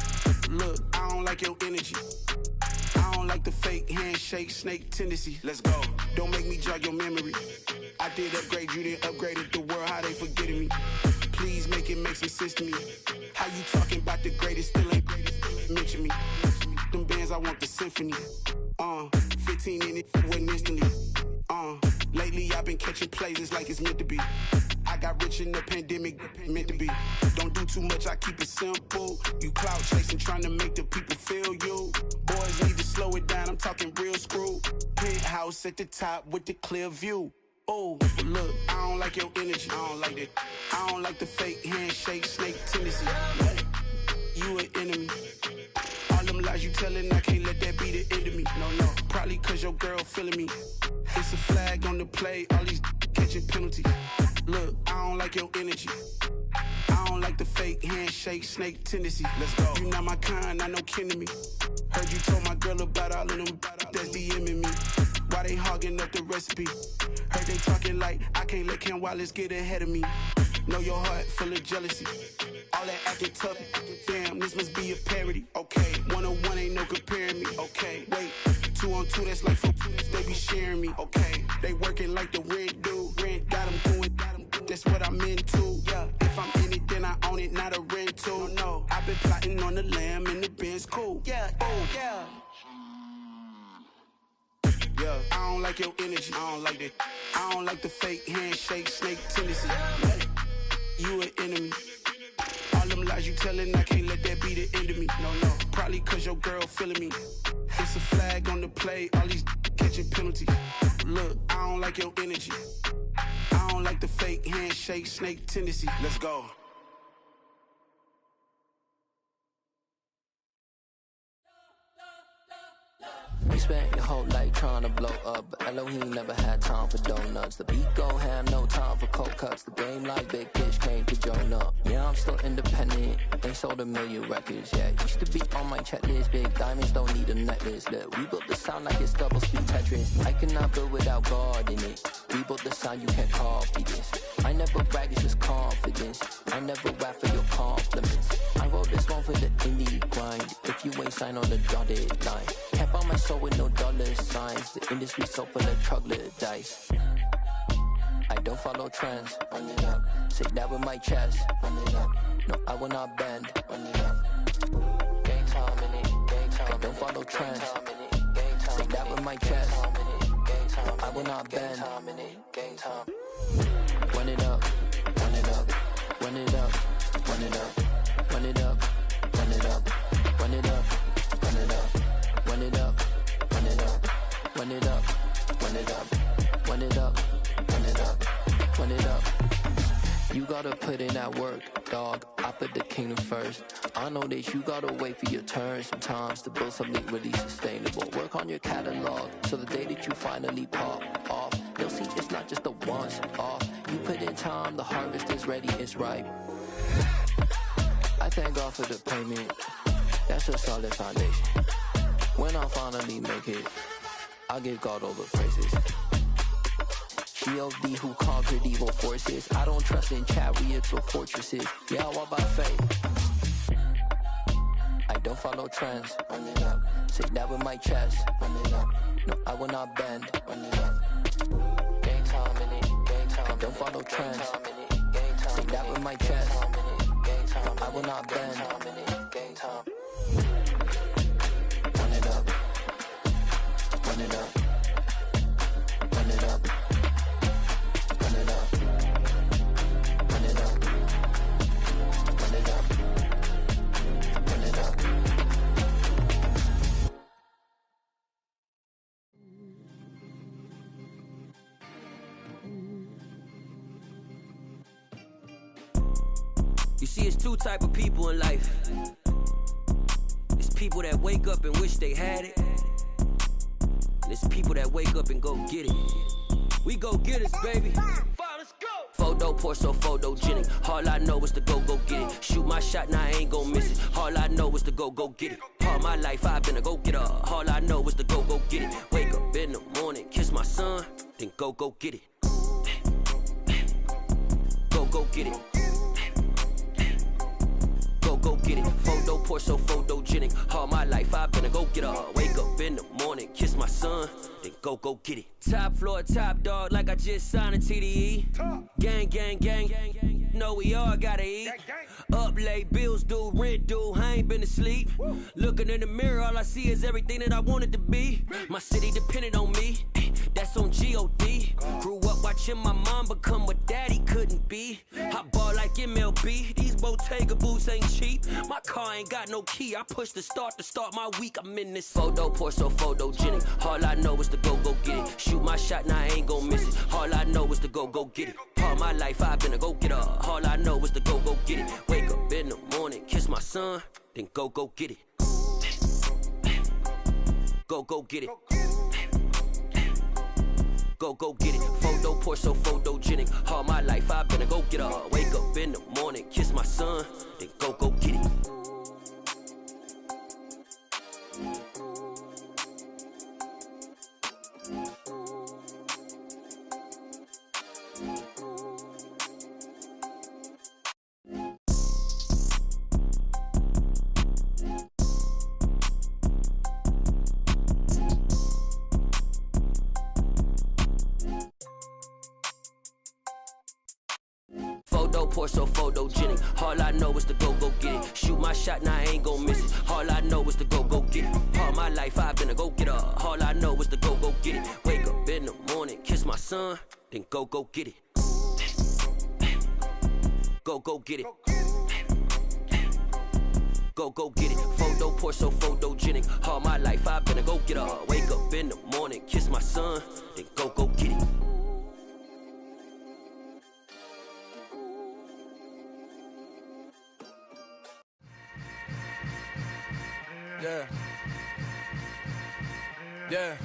Look, I don't like your energy. I don't like the fake handshake, snake tendency. Let's go. Don't make me jog your memory. I did upgrade, you didn't upgrade it. The world, how they forgetting me. Please make it make some sense to me. How you talking about the greatest, still ain't greatest, mention me. Them bands, I want the symphony. 15 in it, wasn't instantly. Lately I've been catching plays, it's like it's meant to be. I got rich in the pandemic, meant to be. Don't do too much, I keep it simple. You clout chasing, trying to make the people feel you. Boys need to slow it down, I'm talking real screw. Penthouse at the top with the clear view. Oh, look, I don't like your energy, I don't like that. I don't like the fake handshake, snake tendency. You an enemy. All them lies you telling, I can't let that be the end of me. No, probably cause your girl feeling me. It's a flag on the play, all these catching penalties. Look, I don't like your energy. I don't like the fake handshake, snake tendency. Let's go. You not my kind, not no kin to me. Heard you told my girl about all of them that's DMing me. Why they hogging up the recipe? Heard they talking like I can't let Ken Wallace get ahead of me. Know your heart full of jealousy. All that acting tough, damn, this must be a parody. Okay, 1-on-1 ain't no comparing me. Okay, wait, 2-on-2, that's like 4, they be sharing me. Okay, they working like the rent dude. Rent got them doing, that's what I'm into. Yeah, if I'm in it, then I own it, not a rental. No, I've been plotting on the lamb and the Benz cool. Yeah, oh, yeah. Yeah, I don't like your energy, I don't like that. I don't like the fake handshake, snake tendency. You an enemy. All them lies you telling, I can't let that be the end of me. No, probably cause your girl feeling me. It's a flag on the play, all these catching penalties. Look, I don't like your energy. I don't like the fake handshake, snake tendency. Let's go. You spent your whole life trying to blow up, but Elohim never had time for donuts. The beat gon' have no time for cold cuts. The game like Big Fish came to join up. Yeah, I'm still independent, ain't sold a million records. Yeah, used to be on my checklist. Big diamonds don't need a necklace. Look, we built the sound like it's double speed Tetris. I cannot build without God in it. We built the sound, you can't copy this. I never brag, it's just confidence. I never rap for your compliments. I wrote this one for the indie grind. If you ain't signed on the dotted line, can't buy my soul with no dollar signs. The industry so full of troglodytes. I don't follow trends. Run it up. Say that with my chest. Run it up. No, I will not bend. Run it up. Gang time in it. Gang time. I don't follow trends. Say that with my chest. No, I will not bend. Gang time. Run it up. Run it up. Run it up. Run it up. Run it up. Run it up. Run it up. Run it up. Run it up. Run it up. Run it up. Run it up. Run it up. Run it up. Run it up. You gotta put in that work, dog. I put the kingdom first. I know that you gotta wait for your turn sometimes to build something really sustainable. Work on your catalog so the day that you finally pop off, you'll see it's not just a once off. You put in time, the harvest is ready, it's ripe. I thank God for the payment. That's a solid foundation. When I finally make it, I give God all the praises. G.O.D. who conquered evil forces. I don't trust in chariots or fortresses. Yeah, I walk by faith. I don't follow trends. Run it up. Say that with my chest. Run it up. No, I will not bend. Run it up. Gang time in it. Gang time. I don't follow trends. Say that with my chest. No, I will not bend. Gang time. Run it up. Run it up. Run it up. Run it up. Run it up. Run it up. Run it up. see, it's two type of people in life. It's people that wake up and wish they had it. And it's people that wake up and go get it. We go get it, baby. Photo poor, so photogenic. All I know is to go get it. Shoot my shot, now I ain't gon' miss it. All I know is to go get it. All my life I've been a go-getter. All I know is to go get it. Wake up in the morning, kiss my son, then go get it. Go get it. Go get it. Photo poor, so photogenic. All my life I've been a go-getter. Wake up in the morning, kiss my son, then go get it. Top floor, top dog, like I just signed a TDE. Gang, gang, gang, gang, gang. Know we all gotta eat. Up late, bills due, rent due, I ain't been asleep. Looking in the mirror, all I see is everything that I wanted to be. My city depended on me, that's on G.O.D. Grew up watching my mom become what daddy couldn't be. I ball like MLB, these Bottega boots ain't cheap. My car ain't got no key, I push the start to start my week. I'm in this photo poor, so photogenic. All I know is to go get it. Shoot my shot, now I ain't gon' miss it. All I know is to go get it. All my life I've been a go-getter. All I know is to go get it. Wake up in the morning, kiss my son, then go get it. Go get it. Go get it. Photo poor, so photogenic. All my life I've been a go-getter. Wake up in the morning, kiss my son, then go get it. Photo poor, so photogenic. All I know is to go get it. Shoot my shot, now I ain't gon' miss it. All I know is to go get it. All my life I've been a go-getter. All I know is to go get it. Wake up in the morning, kiss my son, then go get it. Go get it. Go get it. Photo poor, so photogenic. All my life I've been a go-getter. Wake up in the morning, kiss my son, then go get it. Yeah. Yeah.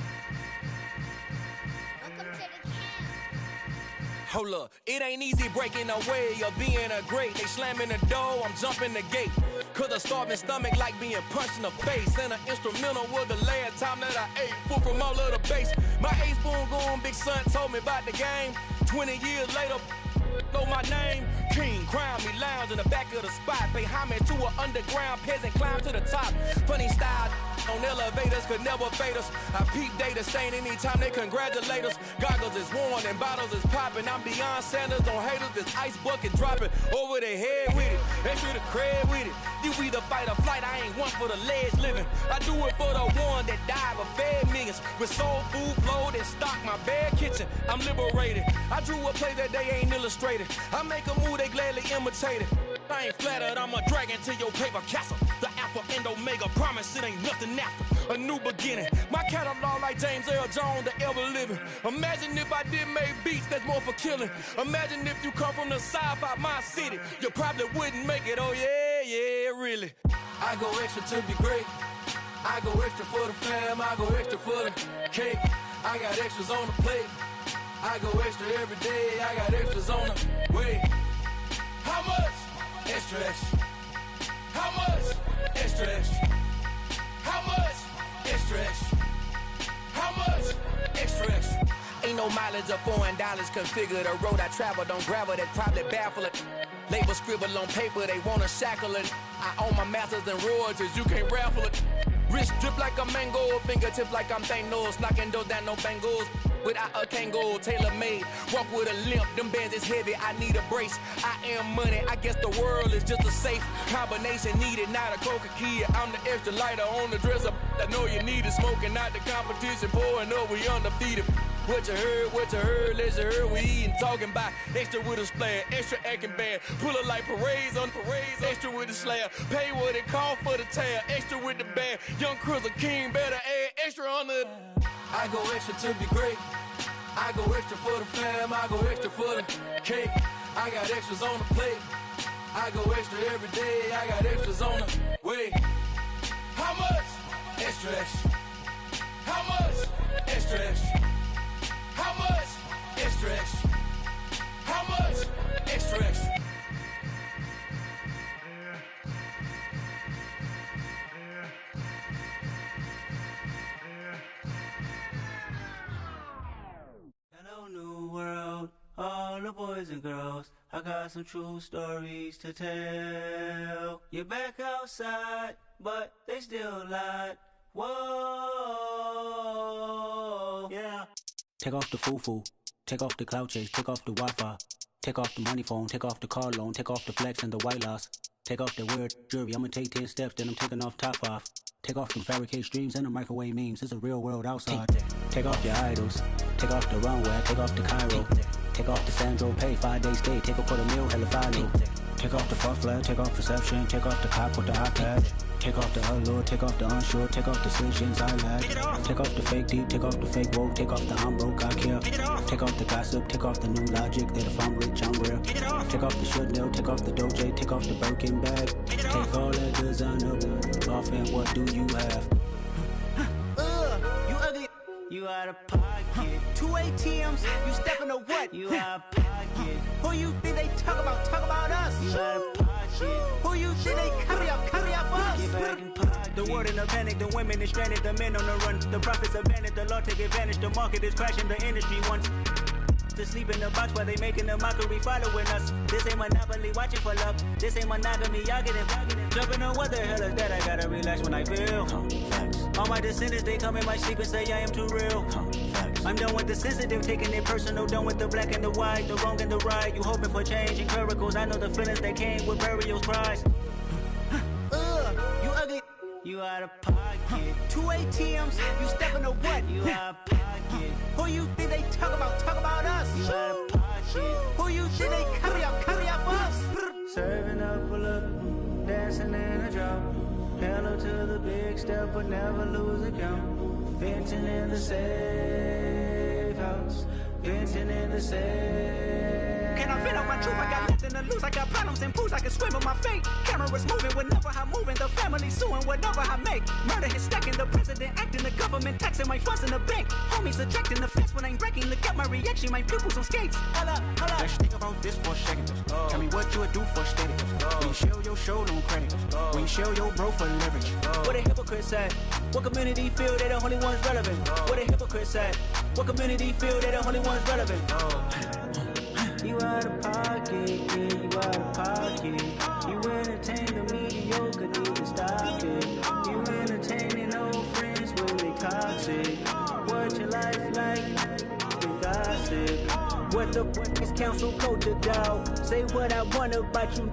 Hold up, it ain't easy breaking away or being a great. They slamming the door, I'm jumping the gate. Cause a starving stomach like being punched in the face. And an instrumental was the last time that I ate food from all of the bass. My ace boom goon, big son told me about the game. 20 years later, know my name. King, crown me, lounge in the back of the spot. Pay homage to an underground peasant, climb to the top. Funny style on elevators could never fade us. I peep data stain anytime they congratulate us. Goggles is worn and bottles is popping. I'm Deion Sanders on haters, this ice bucket dropping over their head with it. They should have cred with it. You either fight or flight, I ain't one for the ledge living. I do it for the one that died but fed millions. With soul food flowed and stocked my bad kitchen. I'm liberated. I drew a play that they ain't illustrated. I make a move, they gladly imitate it. I ain't flattered, I'm a dragon to your paper castle. The Alpha and Omega, promise it ain't nothing after. A new beginning. My catalog like James Earl Jones, the ever living. Imagine if I did make beats that's more for killing. Imagine if you come from the south out my city. You probably wouldn't make it, oh yeah, really. I go extra to be great. I go extra for the fam, I go extra for the cake. I got extras on the plate. I go extra every day, I got extras on the way. How much? Extra, extra. How much? Extra, extra. How much? Extra, extra. How much? Extra, extra. Ain't no mileage of $4 configure the road I travel. Don't gravel, that probably baffle it. Label scribble on paper, they wanna shackle it. I own my masters and royalties, you can't raffle it. Wrist drip like a mango, fingertips like I'm Thanos. Knocking those down, no bangles. Without a Kango, tailor-made. Walk with a limp, them bands is heavy, I need a brace. I am money, I guess the world is just a safe combination needed, not a coca-key. I'm the extra lighter on the dresser. I know you need it, smoking out the competition, pouring up, we undefeated. What you heard, let you heard, we eatin', talking about extra with a splash, extra acting bad. Pull it like parades on parades, extra with the slab. Pay what it cost for the tab, extra with the bag. Young Cruiser King, better add extra on the. I go extra to be great. I go extra for the fam, I go extra for the cake. I got extras on the plate. I go extra every day, I got extras on the way. How much? Extra, extra. How much? Extra, extra. How much? Extra, extra. How much? Extra, extra. Hello, new world, all the boys and girls. I got some true stories to tell. You're back outside, but they still lied. Whoa, yeah. Take off the foo-foo, take off the cloud chase, take off the Wi-Fi, take off the money phone, take off the car loan, take off the flex and the white loss. Take off the weird jewelry, I'ma take 10 steps, then I'm taking off top off. Take off them fabricate streams and the microwave memes, it's a real world outside. Take off your idols, take off the runway, take off the Cairo. Take off the Sandro Pay, 5-day stay, take off for the meal, hella follow. Take off the fuck flag, take off perception, take off the cop with the iPad. Take off the allure, take off the unsure, take off decisions I lack. Take off the fake deep, take off the fake woke, take off the I'm broke, I care. Take off the gossip, take off the new logic, that if I'm rich, I'm real. Take off the Chanel, take off the Doja, take off the Birkin bag. Take all that designer off and what do you have? You ugly, you out of pocket. 2 ATMs, you stepping to what? You out of pocket. Who you think they talk about us? You out of pocket. Who you think they carry up us? Get back in pocket. The world in a panic, the women is stranded, the men on the run. The profits abandoned, the law take advantage, the market is crashing, the industry wants to sleep in the box while they making a mockery following us. This ain't Monopoly, watching for love. This ain't monogamy, y'all get it. Jumping on what the hell is that? I gotta relax when I feel. All my descendants, they come in my sleep and say I am too real. I'm done with the sensitive, taking it personal. Done with the black and the white, the wrong and the right. You hoping for change and miracles. I know the feelings that came with burial cries. You ugly. You out of pocket. 2 ATMs, you stepping to what? You out of pocket. Who you think they talk about us? You out of pocket. Who you think they carry up us? Serving up a look, dancing in a drop. Hello to the big step, but never lose a count. Venting in the safe house. Venting in the safe. Can I vent out my truth? I got nothing to lose. I got problems and pools. I can swim with my fate. Cameras moving whenever I'm moving. The family suing whatever I make. Murder is stacking. The president acting. The government taxing my funds in the bank. Homies ejecting the fence when I'm breaking. Look at my reaction. My pupils on skates. Hold up. Let's think about this for a second. Tell me what you would do for steady. When you show your show no credit. When you show your bro for leverage. What a hypocrite said. What community feel they the only ones relevant? What a hypocrite said. What community feel they the only ones relevant? You out of pocket, yeah, you out of pocket. You entertain the mediocre, need to stop it. You entertaining old friends when they toxic. What your life like? You gossip. What the fuck is council culture, dog? Say what I want about you,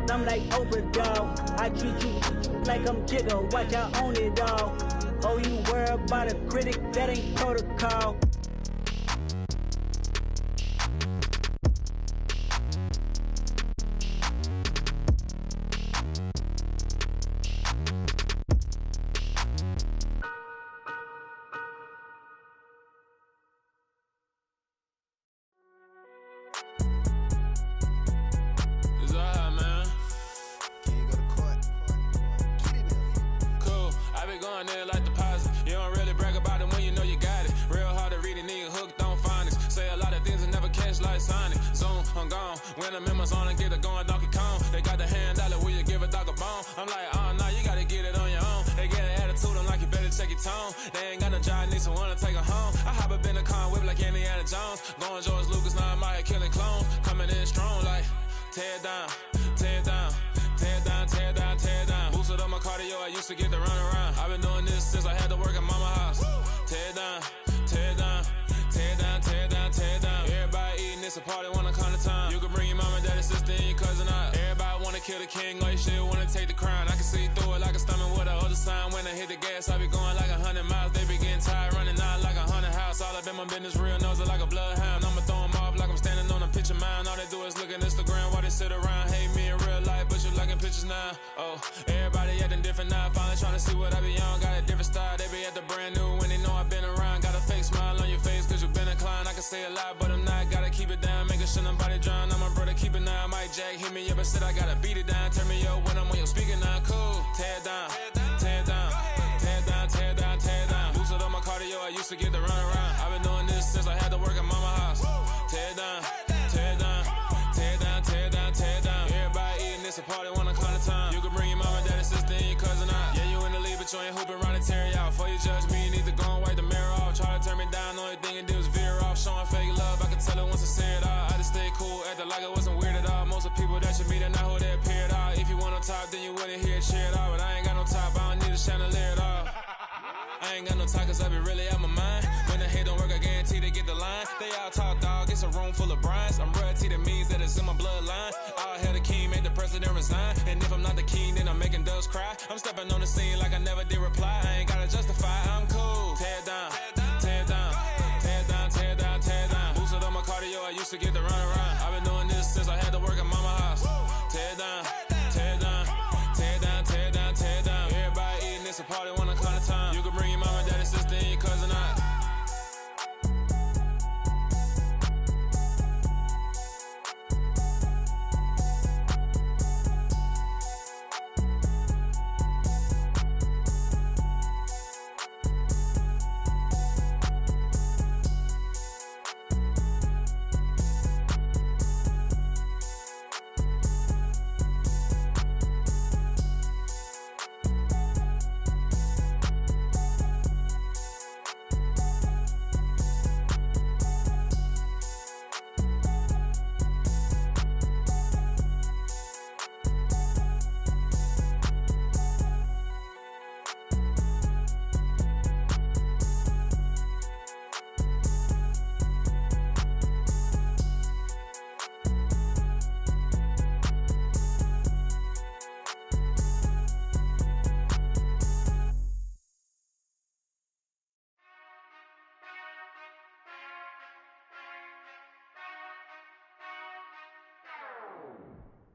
I'm like Oprah, dog. I treat you like I'm Jigga, watch I own it all. Oh, you worry about a critic, that ain't protocol. Jack hit me up and said I gotta beat it down. Turn me up when I'm on your speaker now. Cool. Tear it down. Tear it down. Tear it down. Tear it down. Tear it down. Lose it on my cardio. I used to get the run around. I've been doing this since I had to work at mama house. Tear it down. Tear it down. Tear it down. Tear it down. Tear it down. Everybody eating this a party one o'clock time. You can bring your mama, daddy, sister, and your cousin out. Yeah, you in the league, but you ain't hooping around and tear you out. Before you judge me, you need to go and wipe the mirror off. Try to turn me down, only thing it did was veer off. Showing fake love, I can tell it once I say it all. I just stay cool, acting like it wasn't weird at all. Most of the people that you meet are not who they appear at all. If you want on top, then you wouldn't hear it cheer it all. But I ain't got no top, I don't need a chandelier at all. I ain't got no talk, cause I be really out my mind. When the head don't work, I guarantee they get the line. They all talk, dog, it's a room full of brines. I'm royalty, that means that it's in my bloodline. All hell the king, made the president resign. And if I'm not the king, then I'm making doves cry. I'm stepping on the scene like I never did reply. I ain't gotta justify, I'm cool. Tear it down, tear it down, tear it down, tear it down, tear it down. Boosted on my cardio, I used to get the run around. I've been doing this since I had to work at mama house. Tear it down, tear it down, tear it down, tear it down, tear it down. Everybody eating this a party one o'clock time. You can bring your mama, daddy, sister, and your cousin out.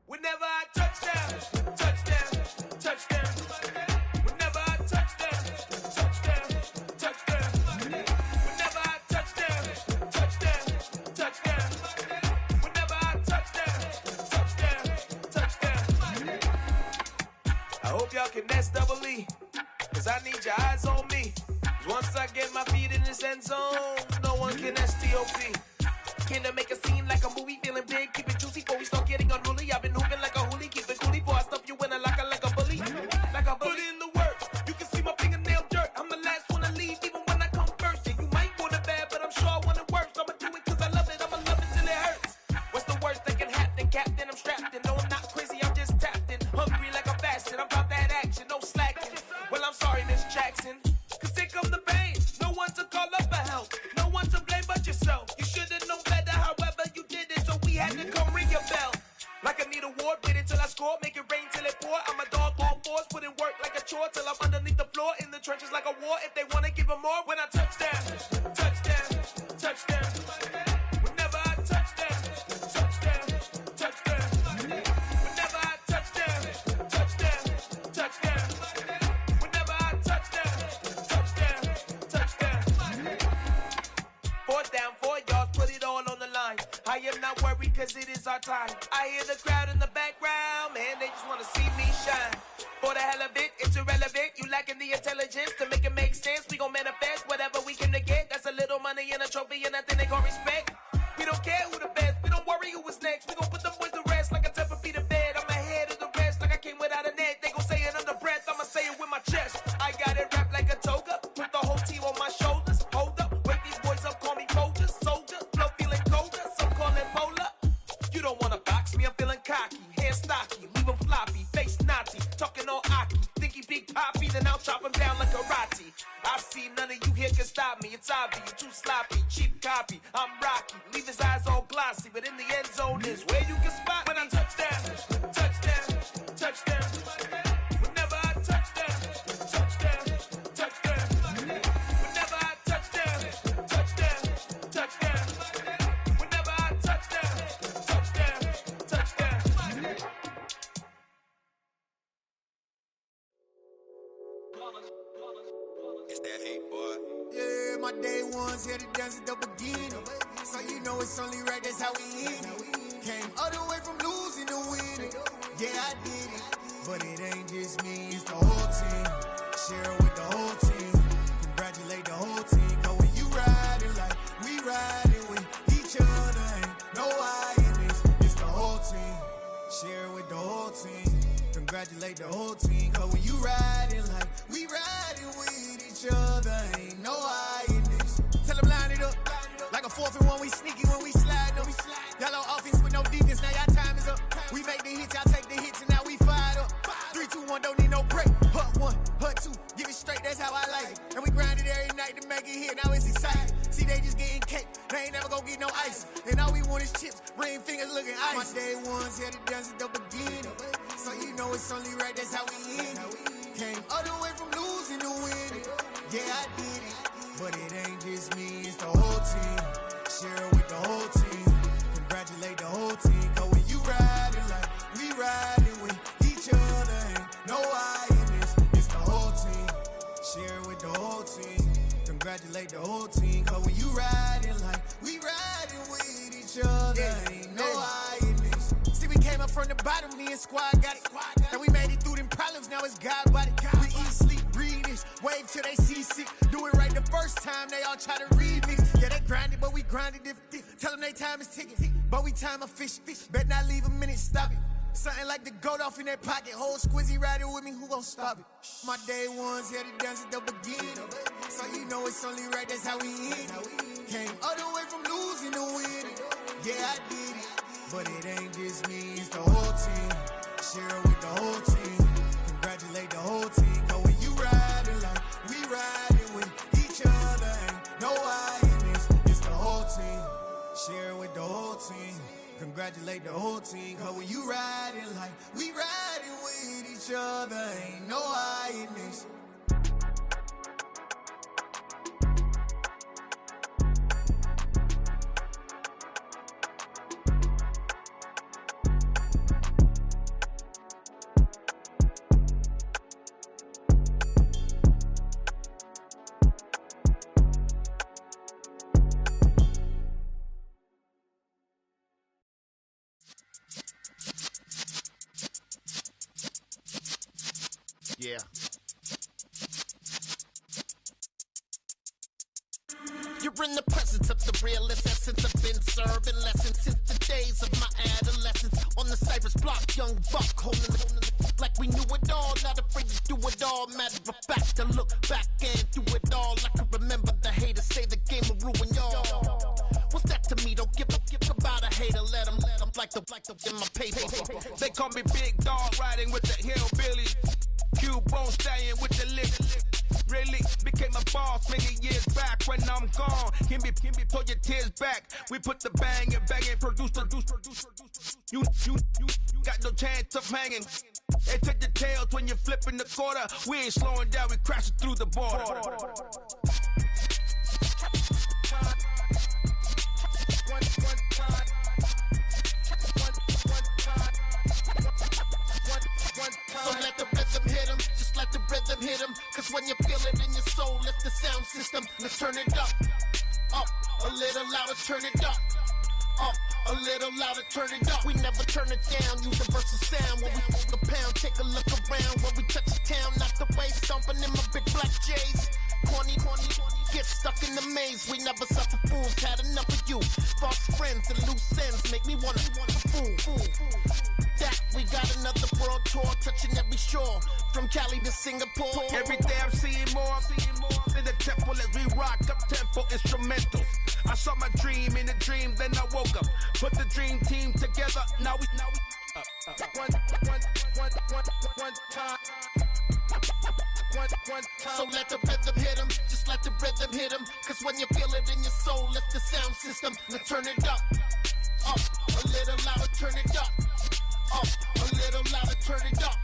Whenever I touchdown, touchdown, touchdown. Whenever I touchdown, touchdown, touchdown. Whenever I touchdown, touchdown, touchdown. Whenever I touchdown, touchdown, touchdown. I hope y'all can nest double E, cause I need your eyes on me. 'Cause once I get my feet in this end zone, no one can STOP. Can I make a scene like a movie, feeling big, keep it juicy before we start getting unruly. I've been hooping like a hoolie, keep it coolie before I stuff you in a locker like a bully. Like a bully. Put in the work, you can see my fingernail dirt. I'm the last one to leave, even when I come first. Yeah, you might want it bad, but I'm sure I want it worse. I'ma do it cause I love it, I'ma love it till it hurts. What's the worst that can happen, Captain? I'm strapped in, no I'm not crazy, I'm just tapped in. Hungry like a bastard, I'm about that action, no slacking. Well, I'm sorry, Miss Jackson, cause here come the pain. No one to call up for help, no one to blame but yourself. You should've known better, however you did it, so we had to come ring your bell. Like I need a award, wait until I score, make it rain till it pour. I'm a dog on fours, put in work like a chore till I'm underneath the floor, in the trenches like a war. If they wanna give them more, when I touchdown, touchdown, touchdown. Whenever I touchdown, touchdown, touchdown. Whenever I touchdown, touchdown, touchdown. Whenever I touchdown, touchdown, touchdown. 4th down, 4 yards, put it all on the line. I am not worried cause it is our time. I hear the crowd in the background, man, they just wanna see me shine. For the hell of it, it's irrelevant. You lacking the intelligence to make it make sense. We gon' manifest whatever we came to get. That's a little money and a trophy and nothing they gon' respect. We don't care who the best, we don't worry who was next. We gon' put them boys to rest like a Tempur-Pedic to bed. I'm ahead of the rest like I came without a net. They gon' say it under breath, I'ma say it with my chest. I got it wrapped like a toga, put the whole team on my shoulders. Hold up, wake these boys up, call me Folger, soldier. Flow feeling colder, some call it polar. You don't wanna box me, I'm feeling cocky. Hair stocky, leave him floppy, face naughty. Talking all aki, think he big poppy, then I'll chop him down like karate. I see none of you here can stop me. It's obvious, you too sloppy, cheap copy. I'm Rocky, leave his eyes all glossy, but in the end zone is where you can spot when I touchdown, touchdown, touchdown. Whenever I touchdown, touchdown, touchdown. Whenever I touchdown, touchdown, touchdown. Whenever I touchdown, touchdown, touchdown. It's that hate, boy. Yeah, my day ones here to dance at the beginning. So you know it's only right, that's how we end it. Came all the way from losing to Yeah, I did it, but it ain't just me, it's the whole team. Share it with the whole team. Congratulate the whole team. Cause when you riding like we riding with each other, ain't no I in this, it's the whole team. Share it with the whole team. Congratulate the whole team. Cause when you riding like we riding with each other, ain't no I in this. Tell them line it up. Like a 4th and 1, we sneaky when we slide them. Y'all on offense with no defense, now y'all time is up. We make the hits, y'all take the hits, and now we fired up. 3, 2, 1, don't need no break. Hut 1, hut 2, give it straight, that's how I like it. And we grind it every night to make it hit, now it's exciting. See, they just getting cake, they ain't never gonna get no ice. And all we want is chips, ring fingers looking ice. My day ones had to dance at the beginning. So you know it's only right, that's how we end it. Came all the way from losing to winning. Yeah, I did it, but it ain't just me, it's the whole team. Share it with the whole team. Congratulate the whole team. Cause when you riding like we riding with each other, ain't no I in this, it's the whole team. Share it with the whole team. Congratulate the whole team. Cause when you riding like we riding with each other, ain't no I in this. See, we came up from the bottom, me and squad got it. And we made it through them problems, now it's God body. We eat, sleep, breathe this, wave till they see sick. Do it right the first time, they all try to remix. Yeah, they grinded, but we grinded different. Tell them they time is ticking, but we time a fish. Bet not leave a minute, stop it. Something like the goat off in that pocket. Whole squizzy riding with me, who gon' stop it? My day ones had to dance at the beginning. So you know it's only right, that's how we end it. Came all the way from losing to winning. Yeah, I did it, but it ain't just me, it's the whole team. Share it with the whole team. Congratulate the whole team. Cause when you riding like we riding with each other, ain't no I in this, it's the whole team. Share it with the whole team. Congratulate the whole team. Cause when you riding like we riding with each other, ain't no I in this. Yeah. You're in the presence of the realest essence. I've been serving lessons since the days of my adolescence. On the Cypress block, young buck holding the like we knew it all. Not afraid to do it all. Matter of fact, to look back and do it all. I can remember the haters say the game will ruin y'all. What's that to me? Don't give about a hater. Let them like the in my paper. They call me Big Dog, riding with the hillbillies. Q-Bone stallion with the lick. Really became a boss many years back. When I'm gone, can be pull your tears back. We put the bang and produce. You got no chance of hanging. They take the tails when you're flipping the quarter. We ain't slowing down, we crashing through the border. So let the rhythm hit him, just let the rhythm hit him. Cause when you feel it in your soul, lift the sound system. Let's turn it up, a little louder, turn it up. A little louder, turn it up. We never turn it down, universal sound. When we hold the pound, take a look around. When we touch the town, not the way, stomping in my big black J's. Corny, get stuck in the maze. We never suffer fools, had enough of you. False friends and loose ends make me wanna fool. That we got another world tour, touching every shore, from Cali to Singapore. Every day I'm seeing more in the temple as we rock up tempo instrumentals. I saw my dream in a dream, then I woke up. Put the dream team together, now we one time. So let the rhythm hit him, just let the rhythm hit him. Cause when you feel it in your soul, lift the sound system. Now turn it up, a little louder, turn it up. A little louder, turn it up.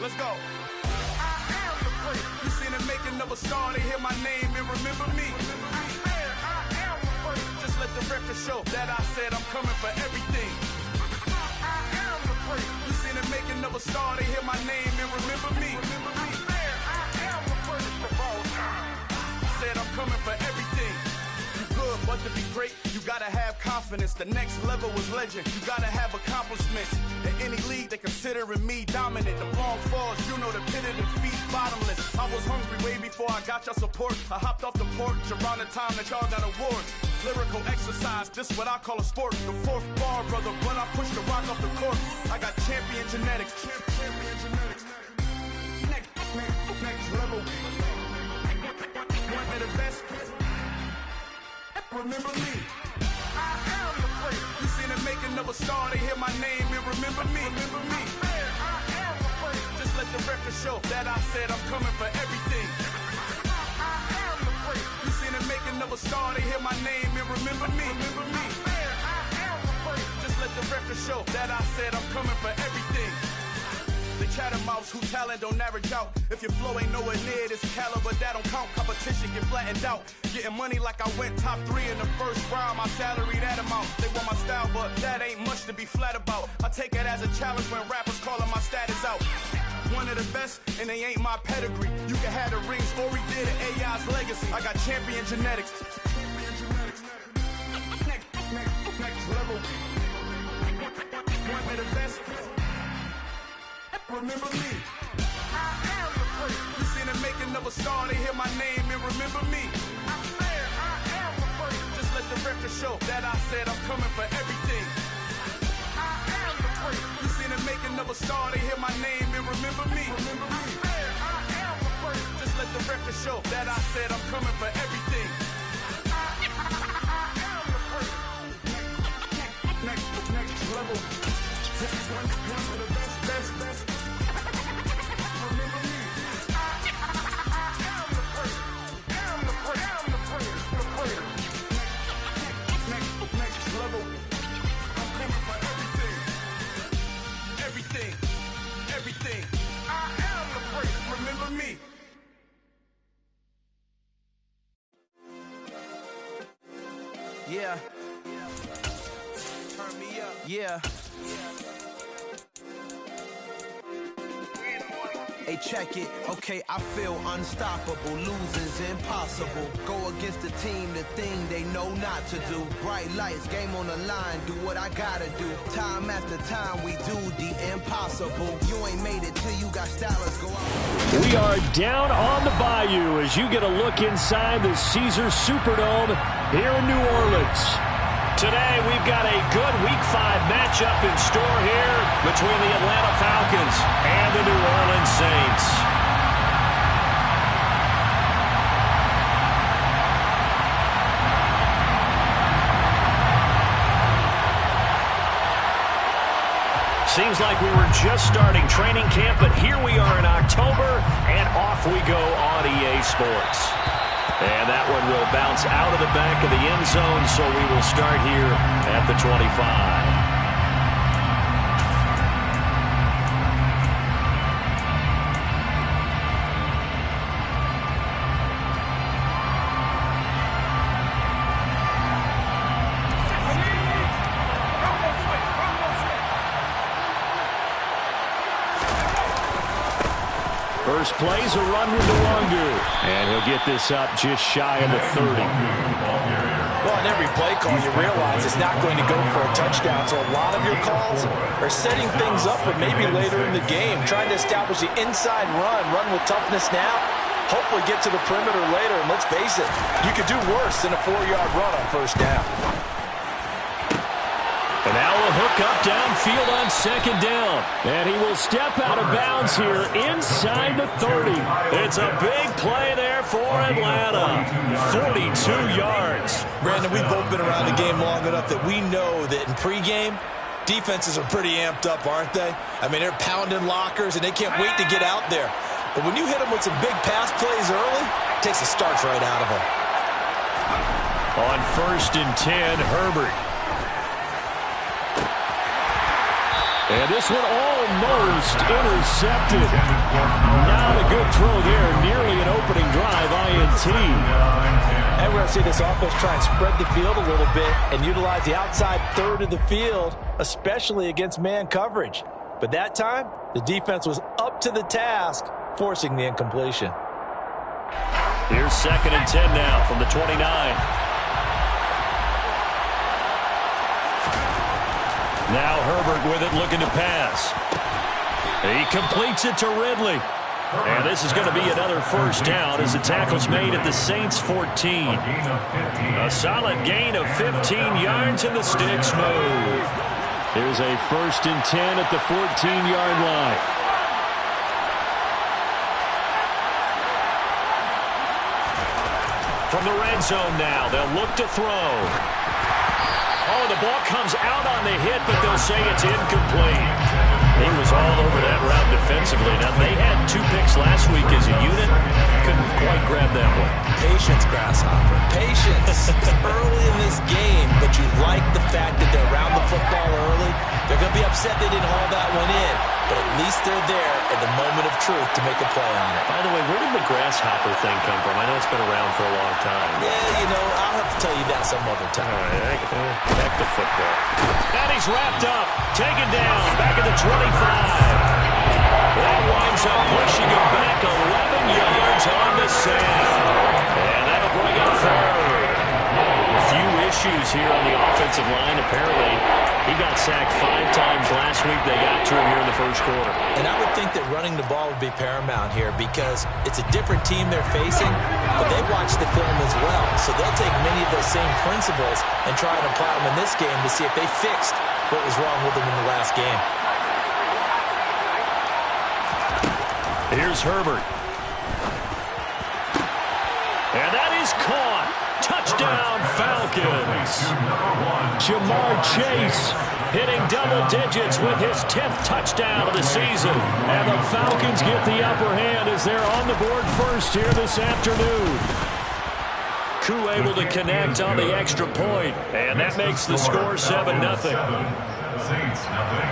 Let's go. I am the great. You seen the making of a star, they hear my name and remember me. I am the great. Just let the record show that I said I'm coming for everything. I am the great. You seen the making of a star, they hear my name and remember me. I am the greatest of all time. Said I'm coming for everything. You good, but to be great, you gotta have confidence. The next level was legend. You gotta have accomplishments. In any league, they considering me dominant. The long falls, you know the pit of defeat, bottomless. I was hungry way before I got your support. I hopped off the porch around the time that y'all got awards. Lyrical exercise, this what I call a sport. The fourth bar, brother, when I push the rock off the court. I got champion genetics. Champion genetics. Next level. One of the best. Remember me. I am the great. You seen the making of a star, they hear my name and remember me. Remember me. I am the great. Just let the record show that I said I'm coming for everything. I am the great. You seen the making of a star, they hear my name and remember me. Remember me. I am the great. Just let the record show that I said I'm coming for everything. The chattermouths who talent don't average out. If your flow ain't nowhere near this caliber, that don't count. Competition get flattened out. Getting money like I went top 3 in the first round. My salary that amount. They want my style, but that ain't much to be flat about. I take it as a challenge when rappers calling my status out. One of the best, and they ain't my pedigree. You can have the rings, or we did it, AI's legacy. I got champion genetics. Next level. One of the best. Remember me. I am the great. You seen the making of a star, they hear my name and remember me. I am the great. Just let the record show that I said I'm coming for everything. I am the great. You seen the making of a star, they hear my name and remember me. Remember me. I am the great. Just let the record show that I said I'm coming for everything. I am the great. Next level. One of the best. Everything. I am the great. Remember me. Yeah. Turn me up. Yeah. Hey, check it. Okay, I feel unstoppable. Losing's impossible. Go against the team, the thing they know not to do. Bright lights, game on the line. Do what I gotta do. Time after time, we do the impossible. You ain't made it till you got stylers. Go out. We are down on the bayou as you get a look inside the Caesars Superdome here in New Orleans. Today, we've got a good Week 5 matchup in store here between the Atlanta Falcons and the New Orleans Saints. Seems like we were just starting training camp, but here we are in October, and off we go on EA Sports. And that one will bounce out of the back of the end zone, so we will start here at the 25. First play's a run with Nwangu, and he'll get this up just shy of the 30. Well, in every play call, you realize it's not going to go for a touchdown, so a lot of your calls are setting things up for maybe later in the game, trying to establish the inside run with toughness now, hopefully get to the perimeter later, and let's face it, you could do worse than a 4-yard run on first down. And now a hook up downfield on second down. And he will step out of bounds here inside the 30. It's a big play there for Atlanta. 42 yards. Brandon, we've both been around the game long enough that we know that in pregame, defenses are pretty amped up, aren't they? I mean, they're pounding lockers, and they can't wait to get out there. But when you hit them with some big pass plays early, it takes the starch right out of them. On 1st and 10, Herbert. And this one almost intercepted. Not a good throw there. Nearly an opening drive, INT. And we're going to see this offense try and spread the field a little bit and utilize the outside third of the field, especially against man coverage. But that time, the defense was up to the task, forcing the incompletion. Here's 2nd and 10 now from the 29. Now Herbert with it, looking to pass. He completes it to Ridley. And this is going to be another first down as the tackle's made at the Saints 14. A solid gain of 15 yards and the sticks move. Here's a 1st and 10 at the 14-yard line. From the red zone now, they'll look to throw. Oh, the ball comes out on the hit, but they'll say it's incomplete. He was all over that route defensively. Now, they had 2 picks last week as a unit. Couldn't quite grab that one. Patience, Grasshopper. Patience. It's early in this game, but you like the fact that they're around the football early. They're going to be upset they didn't haul that one in, but at least they're there at the moment of truth to make a play on it. By the way, where did the Grasshopper thing come from? I know it's been around for a long time. Yeah, I'll have to tell you that some other time. All right, back to football. And he's wrapped up, taken down, back at the 25. That winds up pushing him back 11 yards on the sand. And that'll bring up 3rd. A few issues here on the offensive line. Apparently, he got sacked 5 times last week. They got to him here in the first quarter. And I would think that running the ball would be paramount here because it's a different team they're facing, but they watch the film as well. So they'll take many of those same principles and try and apply them in this game to see if they fixed what was wrong with them in the last game. Here's Herbert. And that is caught. Touchdown, Falcons. Jamar Chase hitting double digits with his 10th touchdown of the season. And the Falcons get the upper hand as they're on the board first here this afternoon. Koo able to connect on the extra point, and that makes the score 7-0. Saints nothing.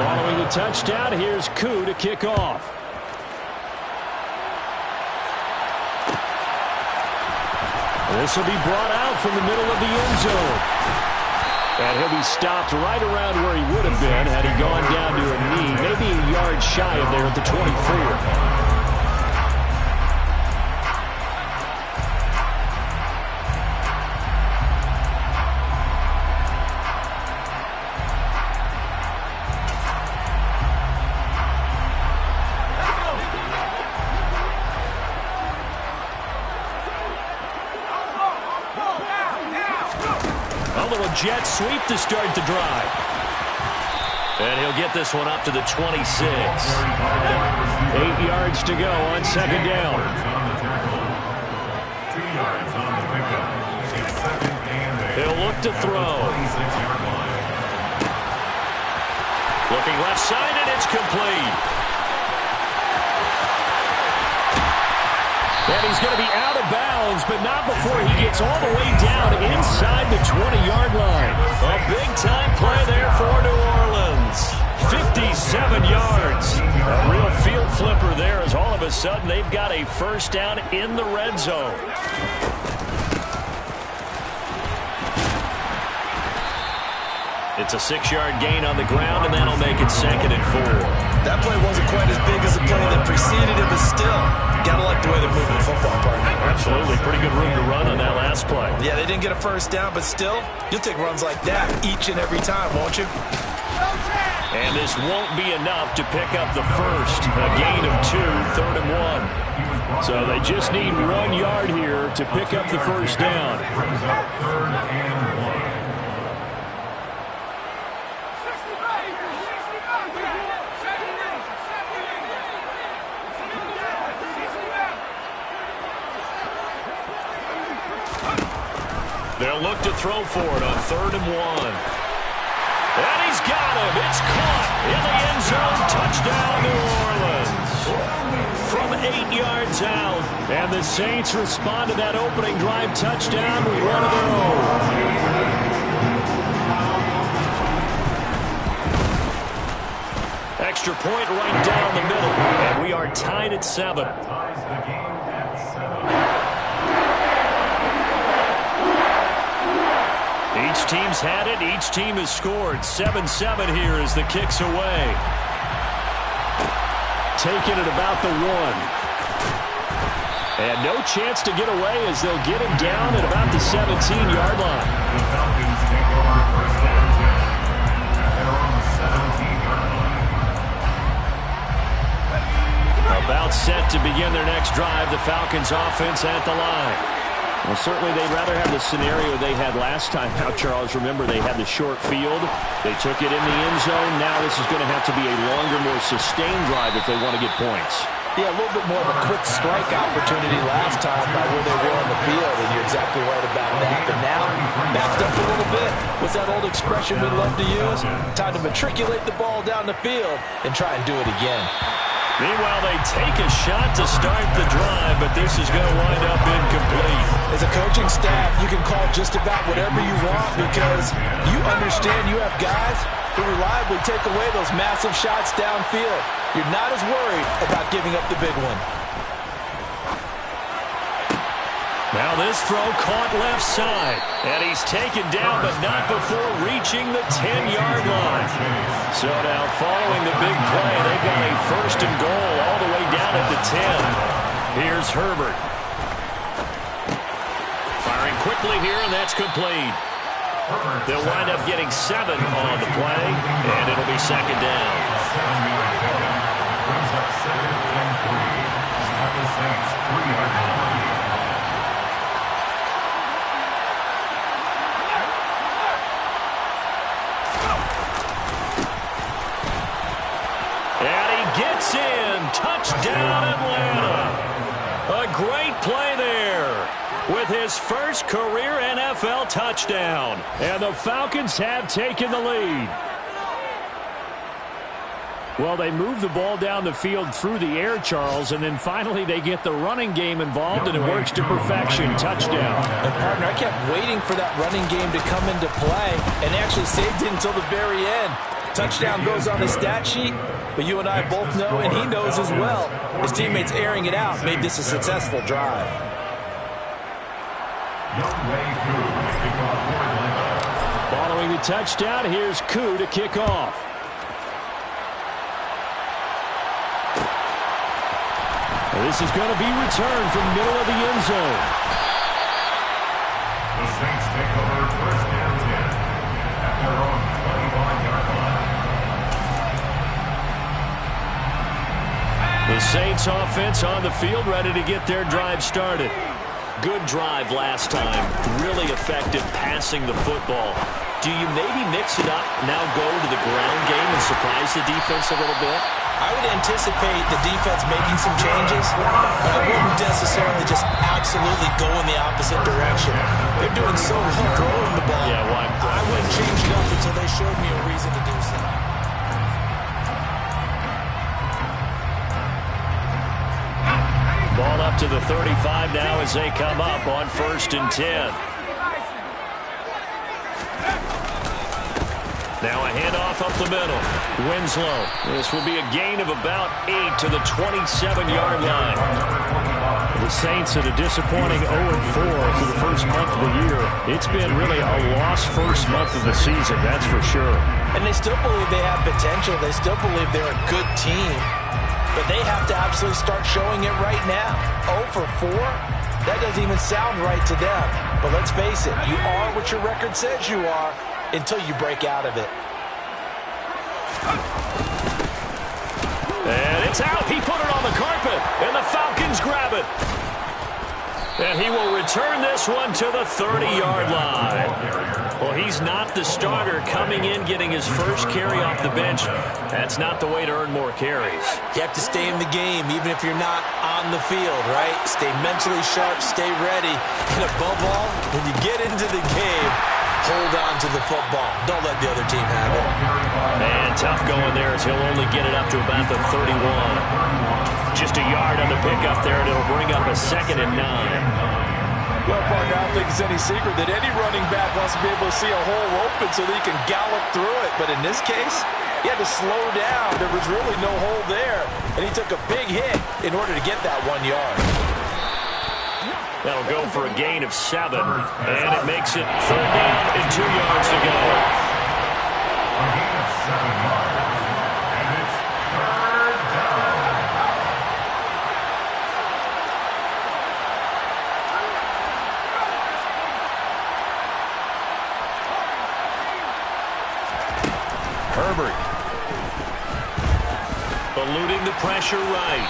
Following the touchdown, here's Koo to kick off. This will be brought out from the middle of the end zone. And he'll be stopped right around where he would have been had he gone down to a knee, maybe a yard shy of there at the 24. Jet sweep to start the drive. And he'll get this one up to the 26. 8 yards to go on 2nd down. 2 yards on the pickup. It's 2nd and 8. He'll look to throw. Looking left side, and it's complete. And he's going to be out of bounds, but not before he gets all the way down inside the 20-yard line. A big-time play there for New Orleans. 57 yards. A real field flipper there as all of a sudden they've got a first down in the red zone. It's a 6-yard gain on the ground, and that'll make it 2nd and 4. That play wasn't quite as big as the play that preceded it, but still, gotta like the way they're moving the football, partner. Absolutely. Pretty good room to run on that last play. Yeah, they didn't get a first down, but still, you'll take runs like that each and every time, won't you? And this won't be enough to pick up the first. A gain of 2, 3rd and 1. So they just need 1 yard here to pick up the first down. Brings up 3rd and 1. They'll look to throw for it on 3rd and 1. And he's got him. It's caught in the end zone. Touchdown, New Orleans. From 8 yards out. And the Saints respond to that opening drive touchdown with one of their own. Extra point right down the middle, and we are tied at 7. Each team's had it. Each team has scored. 7-7 here as the kick's away. Taking it about the 1. And no chance to get away as they'll get him down at about the 17-yard line. The Falcons take over first down 10 at their own 17-yard line. About set to begin their next drive. The Falcons offense at the line. Well, certainly they'd rather have the scenario they had last time out, Charles. Remember, they had the short field. They took it in the end zone. Now this is going to have to be a longer, more sustained drive if they want to get points. Yeah, a little bit more of a quick strike opportunity last time by where they were on the field, and you're exactly right about that. But now, backed up a little bit. What's that old expression we love to use? Time to matriculate the ball down the field and try and do it again. Meanwhile, they take a shot to start the drive, but this is going to wind up incomplete. As a coaching staff, you can call just about whatever you want because you understand you have guys who reliably take away those massive shots downfield. You're not as worried about giving up the big one. Now this throw caught left side, and he's taken down, but not before reaching the 10-yard line. So now following the big play, they've got a first and goal all the way down at the 10. Here's Herbert. Firing quickly here, and that's complete. They'll wind up getting 7 on the play, and it'll be second down. Brings up 2nd and 3 at the Saints 3-yard line. Gets in. Touchdown, Atlanta. A great play there with his first career NFL touchdown. And the Falcons have taken the lead. Well, they move the ball down the field through the air, Charles, and then finally they get the running game involved, and it works to perfection. Touchdown. And, partner, I kept waiting for that running game to come into play and actually saved it until the very end. Touchdown goes on the stat sheet, but you and I both know, and he knows as well, his teammates airing it out made this a successful drive. Following the touchdown, here's Koo to kick off. This is going to be returned from middle of the end zone. The Saints take over first down 10 at their own 21-yard line. The Saints offense on the field, ready to get their drive started. Good drive last time. Really effective passing the football. Do you maybe mix it up, now go to the ground game and surprise the defense a little bit? I would anticipate the defense making some changes, but I wouldn't necessarily just absolutely go in the opposite direction. They're doing so well throwing the ball. Yeah, why? I wouldn't change it up until they showed me a reason to do so. Ball up to the 35 now as they come up on 1st and 10. Now a handoff up the middle. Winslow. This will be a gain of about 8 to the 27-yard line. The Saints at a disappointing 0-4 for the first month of the year. It's been really a lost first month of the season, that's for sure. And they still believe they have potential. They still believe they're a good team. But they have to absolutely start showing it right now. 0-4? That doesn't even sound right to them. But let's face it, you are what your record says you are until you break out of it. And it's out. He put it on the carpet, and the Falcons grab it. And he will return this one to the 30-yard line. Well, he's not the starter coming in, getting his first carry off the bench. That's not the way to earn more carries. You have to stay in the game, even if you're not on the field, right? Stay mentally sharp, stay ready. And above all, when you get into the game, hold on to the football. Don't let the other team have it. And tough going there as he'll only get it up to about the 31. Just a yard on the pickup there, and it'll bring up a 2nd and 9. Well, partner, I don't think it's any secret that any running back wants to be able to see a hole open so that he can gallop through it. But in this case, he had to slow down. There was really no hole there, and he took a big hit in order to get that 1 yard. That'll go for a gain of 7, and it makes it 3rd down and 2 yards to go. A gain of 7 yards, and it's 3rd down. Herbert. Eluding the pressure right.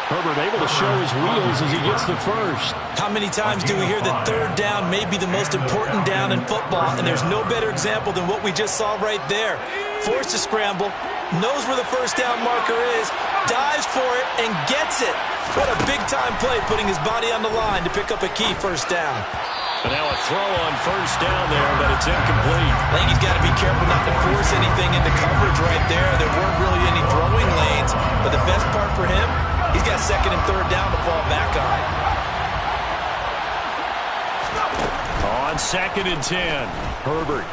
Herbert able to show his wheels as he gets the first. How many times do we hear that 3rd down may be the most important down in football, and there's no better example than what we just saw right there. Forced to scramble, knows where the 1st down marker is, dives for it, and gets it. What a big-time play, putting his body on the line to pick up a key 1st down. And now a throw on 1st down there, but it's incomplete. I think he's got to be careful not to force anything into coverage right there. There weren't really any throwing lanes, but the best part for him, he's got 2nd and 3rd down to fall back on. On 2nd and 10, Herbert.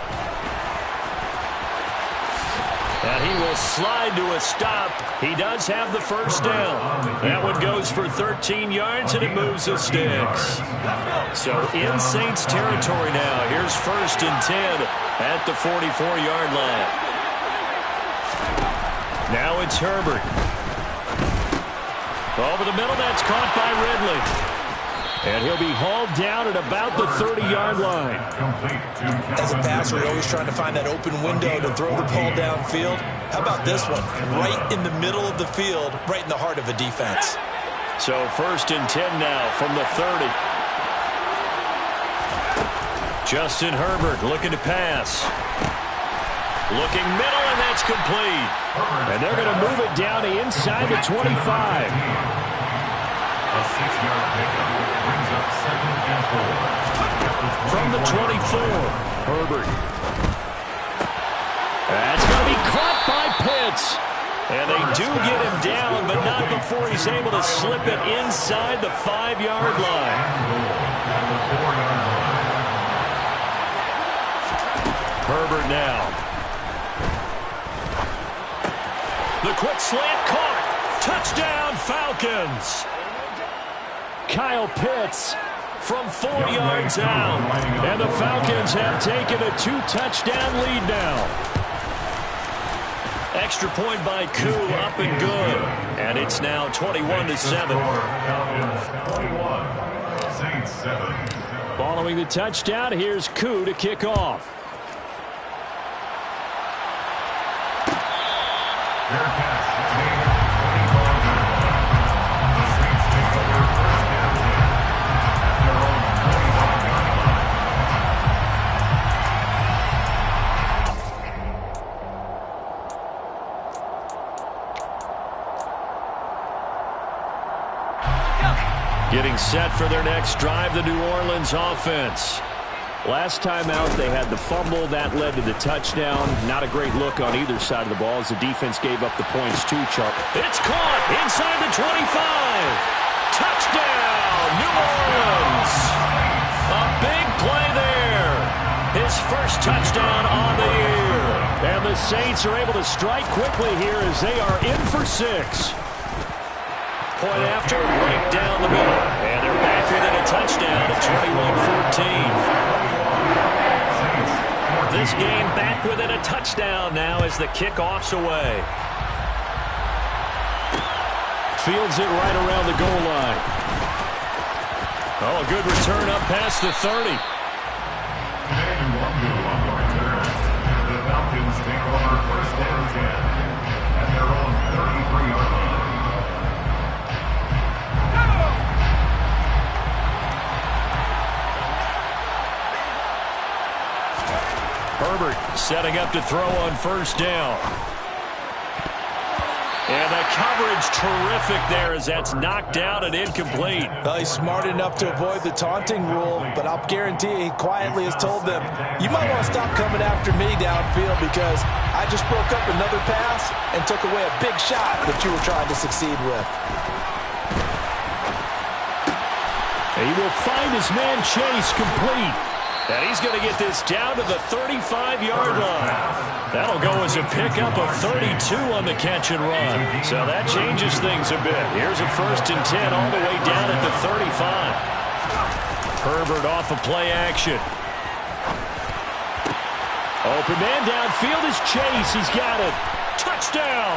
And he will slide to a stop. He does have the 1st down. That one goes for 13 yards, and it moves the sticks. So in Saints territory now. Here's 1st and 10 at the 44-yard line. Now it's Herbert. Over the middle, that's caught by Ridley. And he'll be hauled down at about the 30-yard line. As a passer, you're always trying to find that open window to throw the ball downfield. How about this one? Right in the middle of the field, right in the heart of a defense. So 1st and 10 now from the 30. Justin Herbert looking to pass. Looking middle, and that's complete. And they're going to move it down to inside the 25. A 6-yard pickup brings up 2nd and 4. From the 24, Herbert. That's going to be caught by Pitts. And they do get him down, but not before he's able to slip it inside the 5-yard line. Herbert now. The quick slant caught. Touchdown, Falcons. Kyle Pitts from 4 yards out. And the Falcons have taken a 2-touchdown lead now. Extra point by Koo, up and good. And it's now 21-7. Falcons 21, Saints 7. Following the touchdown, here's Koo to kick off. Getting set for their next drive, the New Orleans offense. Last time out, they had the fumble. That led to the touchdown. Not a great look on either side of the ball as the defense gave up the points too, Chuck. It's caught inside the 25. Touchdown, New Orleans. A big play there. His first touchdown on the year. And the Saints are able to strike quickly here as they are in for 6. Point after, right down the middle. And they're back within a touchdown at 21-14. This game back within a touchdown now as the kickoff's away. Fields it right around the goal line. Oh, a good return up past the 30. And 1 on the return. The Falcons take over 1st and 10 at their own 33-yard line. Herbert setting up to throw on 1st down. And the coverage terrific there as that's knocked out and incomplete. Well, he's smart enough to avoid the taunting rule, but I'll guarantee he quietly has told them, you might want to stop coming after me downfield because I just broke up another pass and took away a big shot that you were trying to succeed with. He will find his man Chase complete. And he's going to get this down to the 35-yard line. That'll go as a pickup of 32 on the catch and run. So that changes things a bit. Here's a 1st and 10 all the way down at the 35. Herbert off of play action. Open man downfield is Chase. He's got it. Touchdown.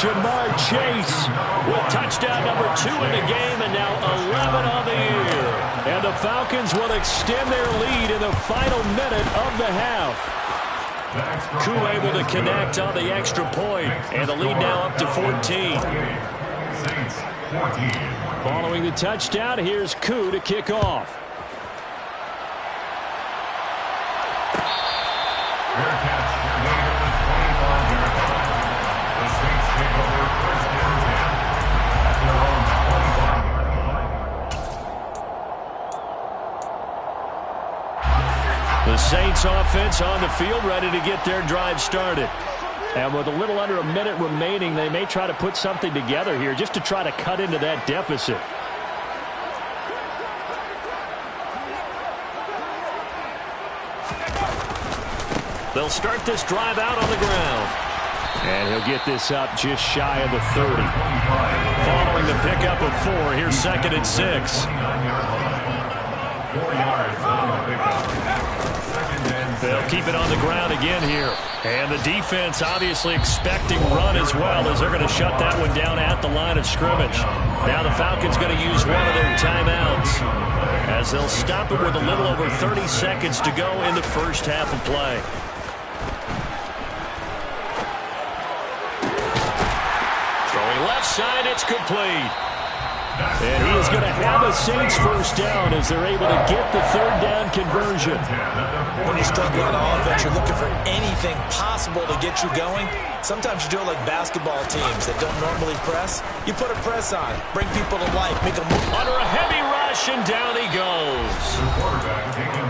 Jamar Chase with touchdown number 2 in the game and now 11 on the year. And the Falcons will extend their lead in the final minute of the half. Koo able to connect on the extra point, and the lead now up to 14. Following the touchdown, here's Koo to kick off. The Saints offense on the field ready to get their drive started. And with a little under a minute remaining, they may try to put something together here just to try to cut into that deficit. They'll start this drive out on the ground. And he'll get this up just shy of the 30. Following the pickup of 4, here's 2nd and 6. 4 yards on the pickup. They'll keep it on the ground again here. And the defense obviously expecting run as well, as they're going to shut that one down at the line of scrimmage. Now the Falcons going to use one of their timeouts, as they'll stop it with a little over 30 seconds to go in the first half of play. Throwing left side, it's complete. And he is going to have a Saints first down as they're able to get the 3rd down conversion. When you struggle on offense, you're looking for anything possible to get you going. Sometimes you do it like basketball teams that don't normally press. You put a press on, bring people to life, make them move. Under a heavy rush, and down he goes.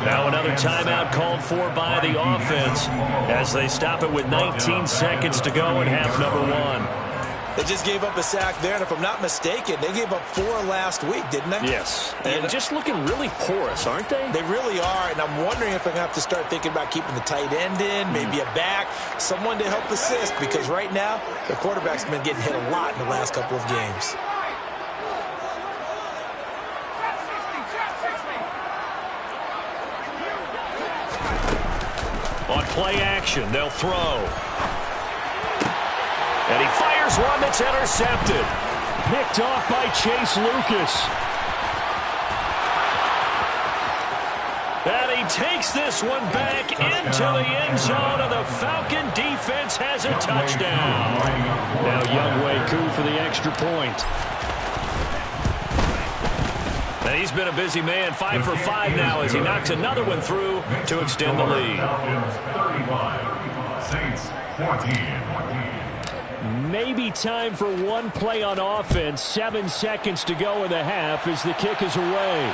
Now another timeout called for by the offense as they stop it with 19 seconds to go in half number 1. They just gave up a sack there, and if I'm not mistaken, they gave up 4 last week, didn't they? Yes. And just looking really porous, aren't they? They really are, and I'm wondering if I'm going to have to start thinking about keeping the tight end in, maybe a back, someone to help assist, because right now, the quarterback's been getting hit a lot in the last couple of games. On play action, they'll throw. And he fires one that's intercepted. Picked off by Chase Lucas. And he takes this one back into the end zone, and the Falcon defense has a touchdown. Now Younghoe Koo for the extra point. And he's been a busy man, 5 for 5 now as he knocks another one through to extend the lead. Saints 14. Maybe time for one play on offense. 7 seconds to go in the half as the kick is away.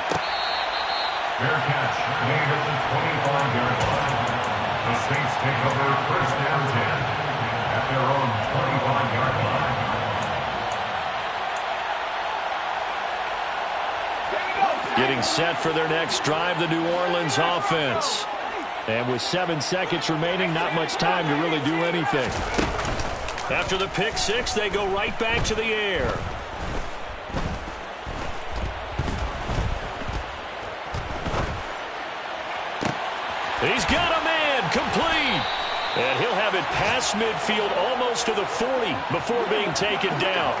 Fair catch made at the 25-yard line. The Saints take over 1st and 10 at their own 25-yard line. Getting set for their next drive, the New Orleans offense. And with 7 seconds remaining, not much time to really do anything. After the pick 6, they go right back to the air. He's got a man, complete. And he'll have it past midfield, almost to the 40, before being taken down.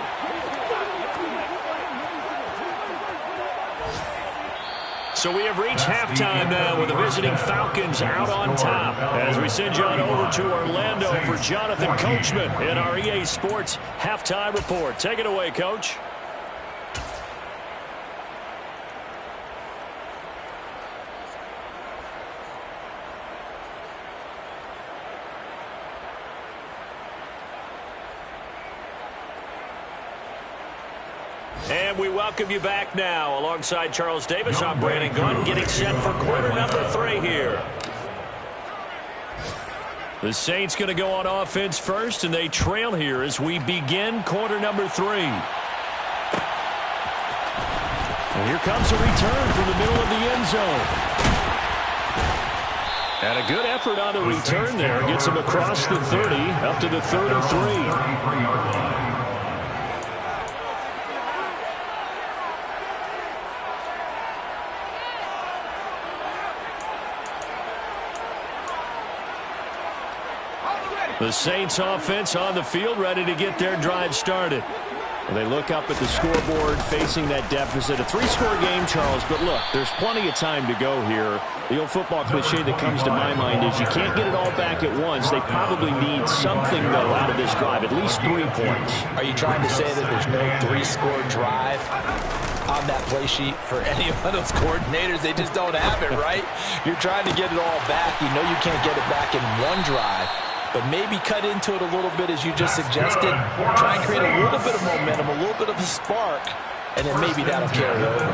So we have reached halftime now with the visiting Falcons out on top. As we send you on over to Orlando for Jonathan Coachman in our EA Sports Halftime Report. Take it away, Coach. And we welcome you back now. Alongside Charles Davis, I'm Brandon Gunn, getting set for quarter number 3 here. The Saints going to go on offense first, and they trail here as we begin quarter number 3. And here comes a return from the middle of the end zone. And a good effort on the return there. Gets him across the 30, up to the 33. The Saints offense on the field, ready to get their drive started. Well, they look up at the scoreboard, facing that deficit. A 3-score game, Charles, but look, there's plenty of time to go here. The old football cliche that comes to my mind is you can't get it all back at once. They probably need something, though, out of this drive, at least 3 points. Are you trying to say that there's no 3-score drive on that play sheet for any of those coordinators? They just don't have it, right? You're trying to get it all back. You know you can't get it back in one drive. But maybe cut into it a little bit, as you just suggested. Try and create a little bit of momentum, a little bit of a spark, and then maybe that'll carry over.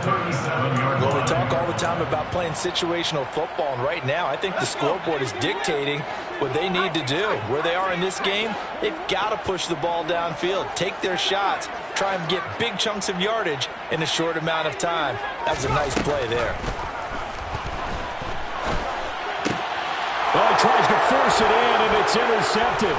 Well, we talk all the time about playing situational football, and right now I think the scoreboard is dictating what they need to do. Where they are in this game, they've got to push the ball downfield, take their shots, try and get big chunks of yardage in a short amount of time. That was a nice play there. Well, he tries to force it in, and it's intercepted.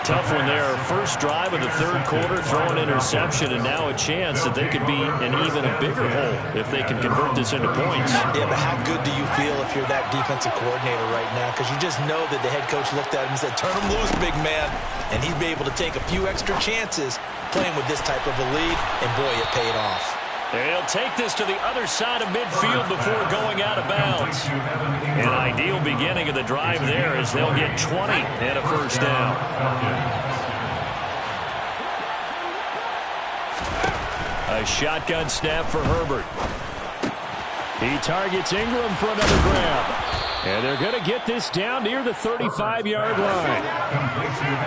Tough one there. First drive of the third quarter, throw an interception, and now a chance that they could be in even a bigger hole if they can convert this into points. Yeah, but how good do you feel if you're that defensive coordinator right now? Because you just know that the head coach looked at him and said, turn him loose, big man. And he'd be able to take a few extra chances playing with this type of a lead, and boy, it paid off. They'll take this to the other side of midfield before going out of bounds. An ideal beginning of the drive there as they'll get 20 and a first down. A shotgun snap for Herbert. He targets Ingram for another grab. And they're going to get this down near the 35-yard line.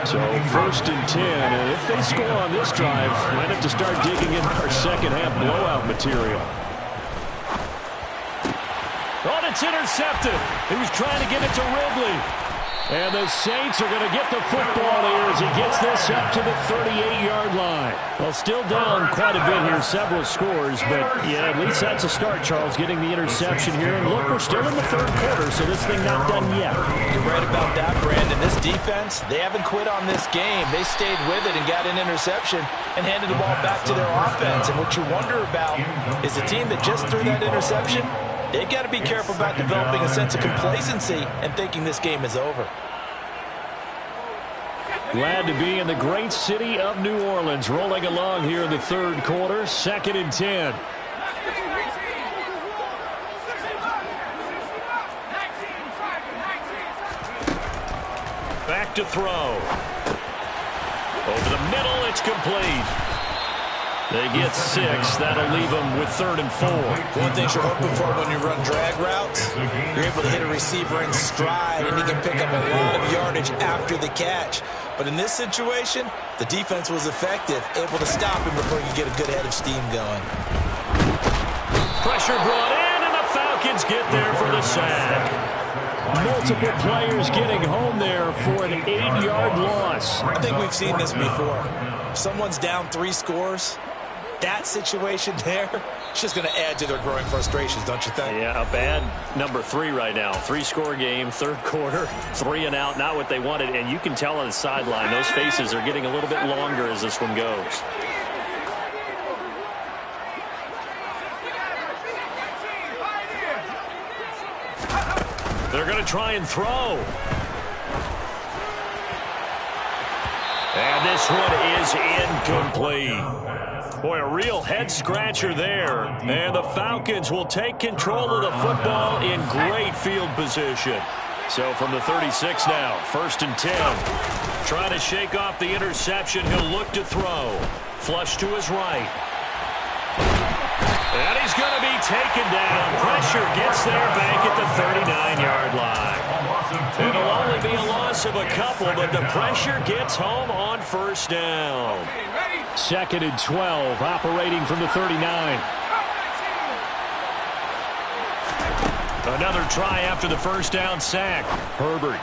So 1st and 10. And if they score on this drive, might have to start digging in our second-half blowout material. Oh, it's intercepted. He was trying to get it to Ridley. And the Saints are going to get the football here as he gets this up to the 38-yard line. Well, still down quite a bit here, several scores, but yeah, at least that's a start, Charles, getting the interception here. And look, we're still in the third quarter, so this thing not done yet. You're right about that, Brandon. This defense, they haven't quit on this game. They stayed with it and got an interception and handed the ball back to their offense. And what you wonder about is the team that just threw that interception, they've got to be careful about developing a sense of complacency and thinking this game is over. Glad to be in the great city of New Orleans, rolling along here in the third quarter, 2nd and 10. Back to throw. Over the middle, it's complete. They get 6. That'll leave them with 3rd and 4. One thing you're hoping for when you run drag routes, you're able to hit a receiver in stride, and he can pick up a lot of yardage after the catch. But in this situation, the defense was effective, able to stop him before you get a good head of steam going. Pressure brought in, and the Falcons get there for the sack. Multiple players getting home there for an 8-yard loss. I think we've seen this before. Someone's down 3 scores. That situation there, it's just going to add to their growing frustrations, don't you think? Yeah, a bad number 3 right now. 3-score game, third quarter, 3 and out, not what they wanted. And you can tell on the sideline, those faces are getting a little bit longer as this one goes. They're going to try and throw. And this one is incomplete. Boy, a real head-scratcher there. And the Falcons will take control of the football in great field position. So from the 36 now, 1st and 10. Trying to shake off the interception. He'll look to throw. Flush to his right. And he's going to be taken down. Pressure gets there back at the 39-yard line. It'll only be a loss of a couple, but the pressure gets home on 1st down. 2nd and 12, operating from the 39. Another try after the 1st down sack. Herbert.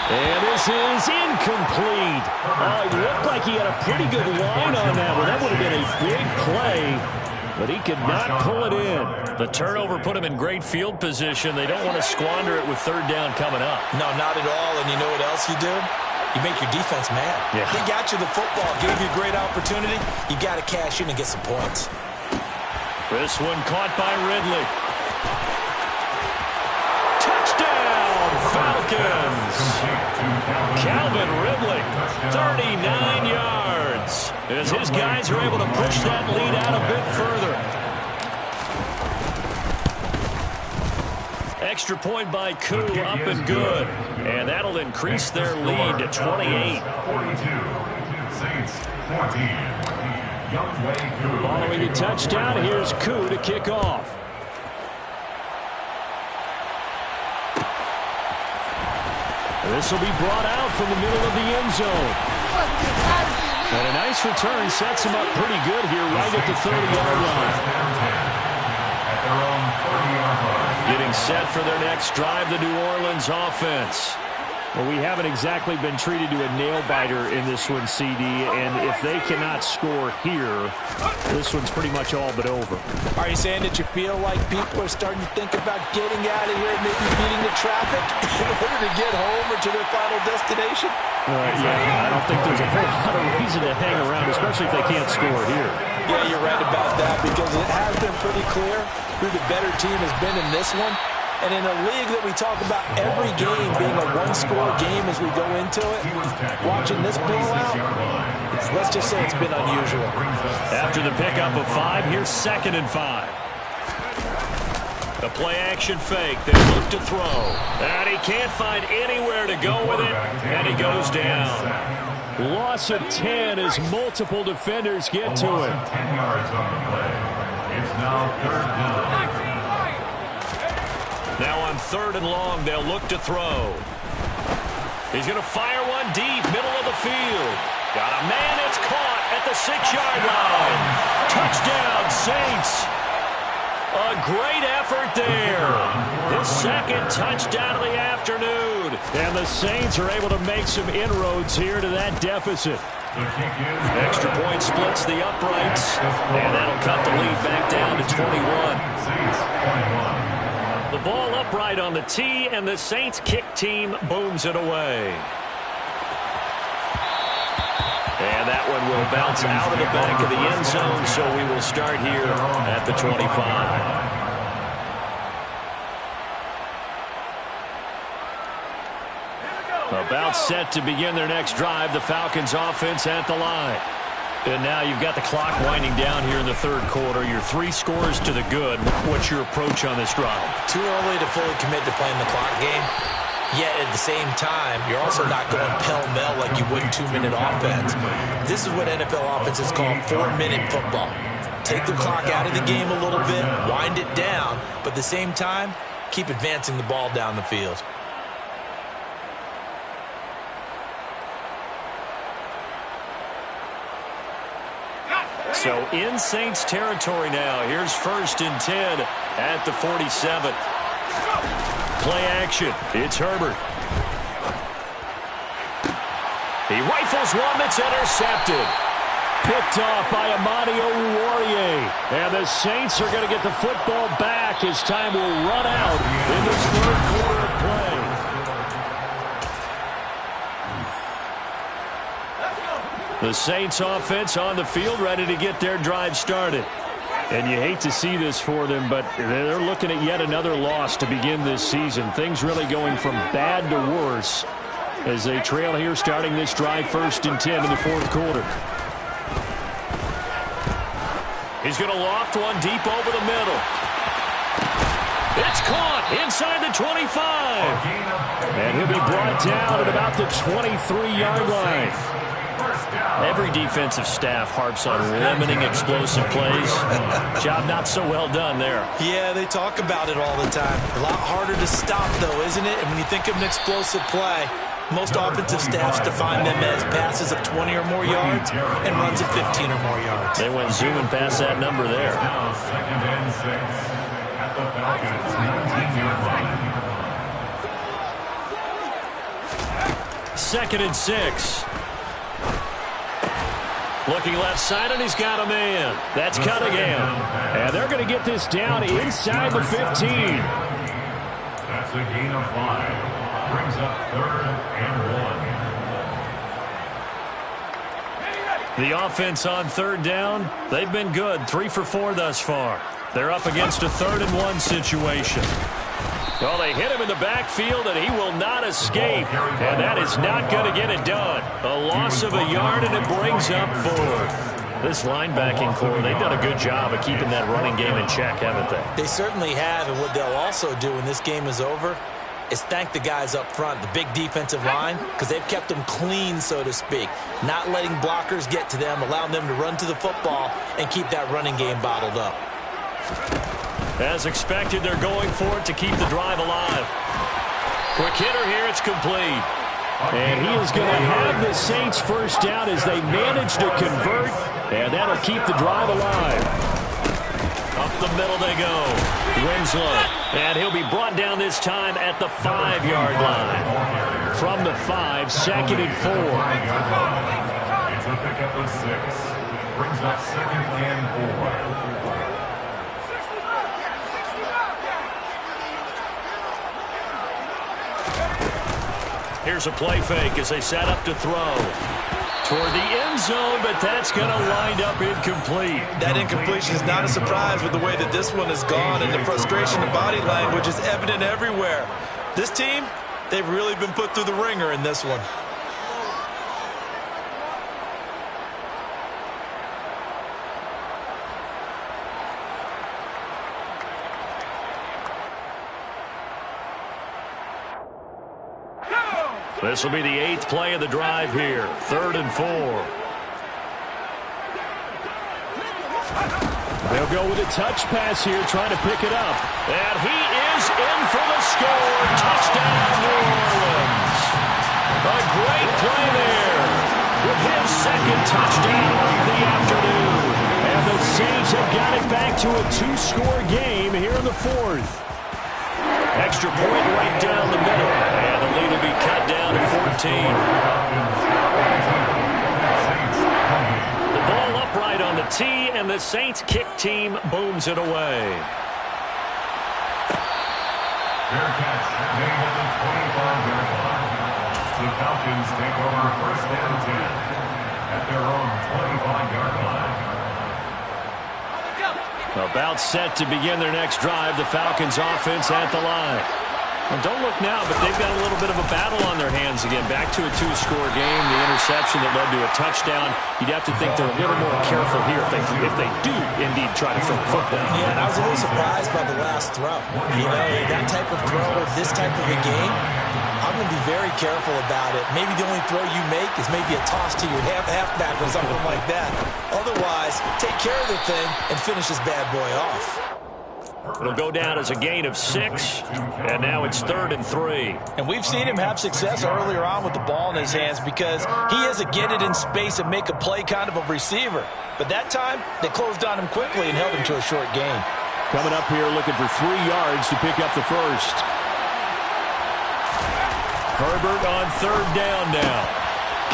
And this is incomplete. Oh, it looked like he had a pretty good line on that one. That would have been a big play, but he could not pull it in. The turnover put him in great field position. They don't want to squander it with third down coming up. No, not at all. And you know what else you do? You make your defense mad. Yeah. They got you the football, gave you a great opportunity. You got to cash in and get some points. This one caught by Ridley. Touchdown, Falcons. Calvin Ridley, 39 yards. As his guys are able to push that lead out a bit further. Extra point by Koo, up and good. And that'll increase their lead to 28. 42, Saints 14. Following a touchdown, here's Koo to kick off. This will be brought out from the middle of the end zone. And a nice return sets him up pretty good here right at the 30-yard line. Getting set for their next drive, the New Orleans offense. Well, we haven't exactly been treated to a nail-biter in this one, CD, and if they cannot score here, this one's pretty much all but over. Are you saying that you feel like people are starting to think about getting out of here and maybe beating the traffic in order to get home or to their final destination? Yeah, I don't think there's a whole lot of reason to hang around, especially if they can't score here. Yeah, you're right about that because it has been pretty clear who the better team has been in this one. And in a league that we talk about every game being a one-score game as we go into it, watching this blowout, let's just say it's been unusual. After the pickup of 5, here's 2nd and 5. The play-action fake. They look to throw. And he can't find anywhere to go with it, and he goes down. Loss of 10 as multiple defenders get to it. 10 yards on the play. It's now 3rd down. Now on 3rd and long, they'll look to throw. He's going to fire one deep, middle of the field. Got a man, it's caught at the 6-yard line. Touchdown, Saints. A great effort there. His 2nd touchdown of the afternoon. And the Saints are able to make some inroads here to that deficit. Extra point splits the uprights. And that'll cut the lead back down to 21. The ball upright on the tee, and the Saints kick team booms it away. And that one will bounce out of the back of the end zone, so we will start here at the 25. About set to begin their next drive, the Falcons offense at the line. And now you've got the clock winding down here in the 3rd quarter. You're 3 scores to the good. What's your approach on this drive? Too early to fully commit to playing the clock game. Yet at the same time, you're also not going pell-mell like you would 2-minute offense. This is what NFL offenses call 4-minute football. Take the clock out of the game a little bit, wind it down, but at the same time, keep advancing the ball down the field. So in Saints territory now. Here's 1st and 10 at the 47. Play action. It's Herbert. He rifles one that's intercepted. Picked off by Amani Oruwariye. And the Saints are going to get the football back as time will run out in this 3rd quarter of play. The Saints offense on the field ready to get their drive started. And you hate to see this for them, but they're looking at yet another loss to begin this season. Things really going from bad to worse as they trail here starting this drive 1st and 10 in the 4th quarter. He's going to loft one deep over the middle. It's caught inside the 25. And he'll be brought down at about the 23-yard line. Every defensive staff harps on limiting explosive plays. Job not so well done there. Yeah, they talk about it all the time. A lot harder to stop, though, isn't it? And when you think of an explosive play, most offensive staffs define them as passes of 20 or more yards and runs of 15 or more yards. They went zooming past that number there. Now 2nd and 6 at the Falcons' 19-yard line. 2nd and 6. Looking left side, and he's got a man. That's Cunningham. And they're going to get this down inside the 15. That's a gain of 5. Brings up 3rd and 1. The offense on 3rd down, they've been good. 3 for 4 thus far. They're up against a 3rd and 1 situation. Well, they hit him in the backfield, and he will not escape. And that is not going to get it done. A loss of a yard, and it brings up 4th. This linebacking core, they've done a good job of keeping that running game in check, haven't they? They certainly have, and what they'll also do when this game is over is thank the guys up front, the big defensive line, because they've kept them clean, so to speak. Not letting blockers get to them, allowing them to run to the football and keep that running game bottled up. As expected, they're going for it to keep the drive alive. Quick hitter here, it's complete. And he is going to have the Saints first down as they manage to convert, and that'll keep the drive alive. Up the middle they go. Winslow, and he'll be brought down this time at the 5-yard line. From the 5, 2nd and 4. It's a pickup of 6. Brings up 2nd and 4. Here's a play fake as they set up to throw. Toward the end zone, but that's going to wind up incomplete. That incompletion is not a surprise with the way that this one has gone, and the frustration of body language is evident everywhere. This team, they've really been put through the ringer in this one. This will be the 8th play of the drive here. 3rd and 4. They'll go with a touch pass here, trying to pick it up. And he is in for the score. Touchdown, New Orleans. A great play there with his 2nd touchdown of the afternoon. And the Saints have got it back to a 2-score game here in the 4th. Extra point right down the middle. And the lead will be cut down to 14. The ball upright on the tee, and the Saints kick team booms it away. Fair catch made at the 25-yard line. The Falcons take over 1st and 10 at their own 25-yard line. About set to begin their next drive, the Falcons offense at the line. Well, don't look now, but they've got a little bit of a battle on their hands again. Back to a 2-score game. The interception that led to a touchdown. You'd have to think they're a little more careful here if they do indeed try to throw the football. Yeah, and I was a little surprised by the last throw. You know, that type of throw with this type of a game, I'm going to be very careful about it. Maybe the only throw you make is maybe a toss to your halfback or something like that. Otherwise, take care of the thing and finish this bad boy off. It'll go down as a gain of 6, and now it's 3rd and 3. And we've seen him have success earlier on with the ball in his hands because he is a get it in space and make a play kind of a receiver. But that time, they closed on him quickly and held him to a short gain. Coming up here looking for 3 yards to pick up the first. Herbert on 3rd down now.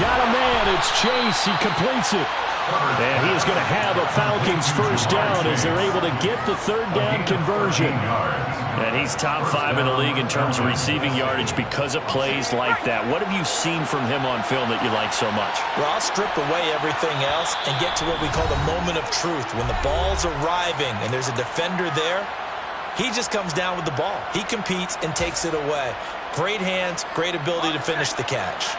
Got a man. It's Chase. He completes it. And he is going to have a Falcons first down as they're able to get the 3rd down conversion. And he's top 5 in the league in terms of receiving yardage because of plays like that. What have you seen from him on film that you like so much? Well, I'll strip away everything else and get to what we call the moment of truth. When the ball's arriving and there's a defender there, he just comes down with the ball. He competes and takes it away. Great hands, great ability to finish the catch.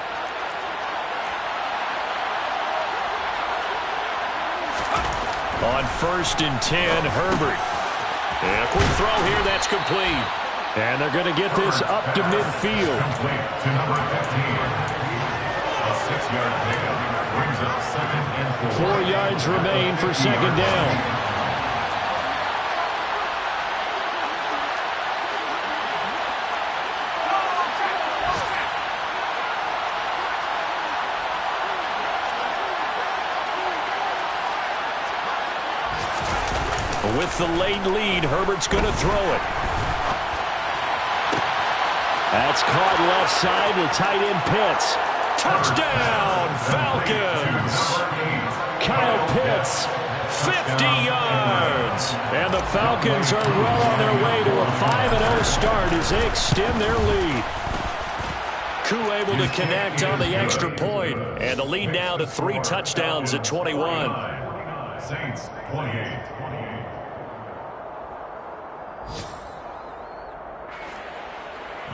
On 1st and 10, Herbert. And a quick throw here, that's complete. And they're going to get this up to midfield. Complete to number 15. A 6-yard pickup brings up 2nd and 4. 4 yards remain for 2nd down. With the late lead, Herbert's going to throw it. That's caught left side. The tight end Pitts. Touchdown, Falcons. Kyle Pitts, 50 yards. And the Falcons are well on their way to a 5-0 start as they extend their lead. Koo able to connect on the extra point, and the lead now to 3 touchdowns at 21. Saints 28.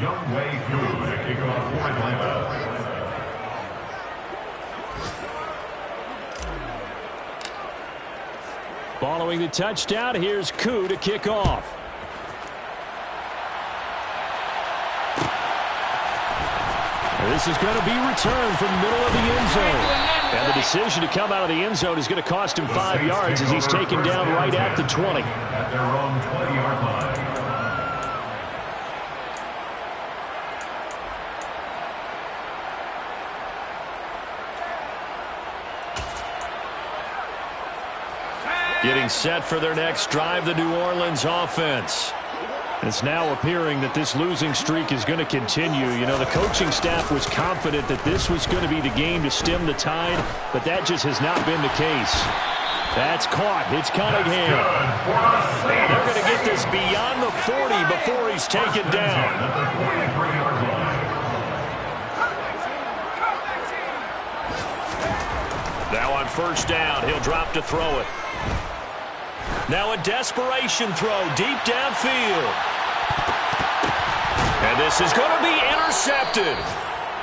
Young Wei Koo to kick off for Atlanta. Following the touchdown, here's Koo to kick off. This is going to be returned from the middle of the end zone. And the decision to come out of the end zone is going to cost him 5 yards as he's taken down right at the 20. At their own 20-yard line. Getting set for their next drive, the New Orleans offense. It's now appearing that this losing streak is going to continue. You know, the coaching staff was confident that this was going to be the game to stem the tide, but that just has not been the case. That's caught. It's Cunningham. And they're going to get this beyond the 40 before he's taken down. Now on first down, he'll drop to throw it. Now a desperation throw deep downfield. And this is going to be intercepted.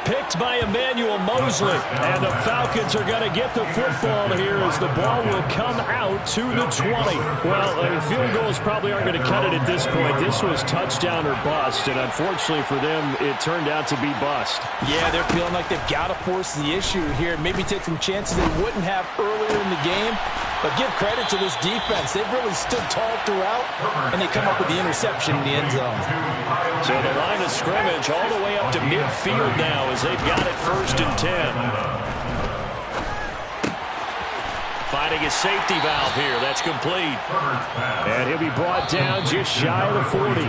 Picked by Emmanuel Mosley. And the Falcons are going to get the football here as the ball will come out to the 20. Well, field goals probably aren't going to cut it at this point. This was touchdown or bust, and unfortunately for them, it turned out to be bust. Yeah, they're feeling like they've got to force the issue here. Maybe take some chances they wouldn't have earlier in the game. But give credit to this defense. They've really stood tall throughout, and they come up with the interception in the end zone. So the line of scrimmage all the way up to midfield now as they've got it 1st and 10. Finding a safety valve here. That's complete. And he'll be brought down just shy of the 40.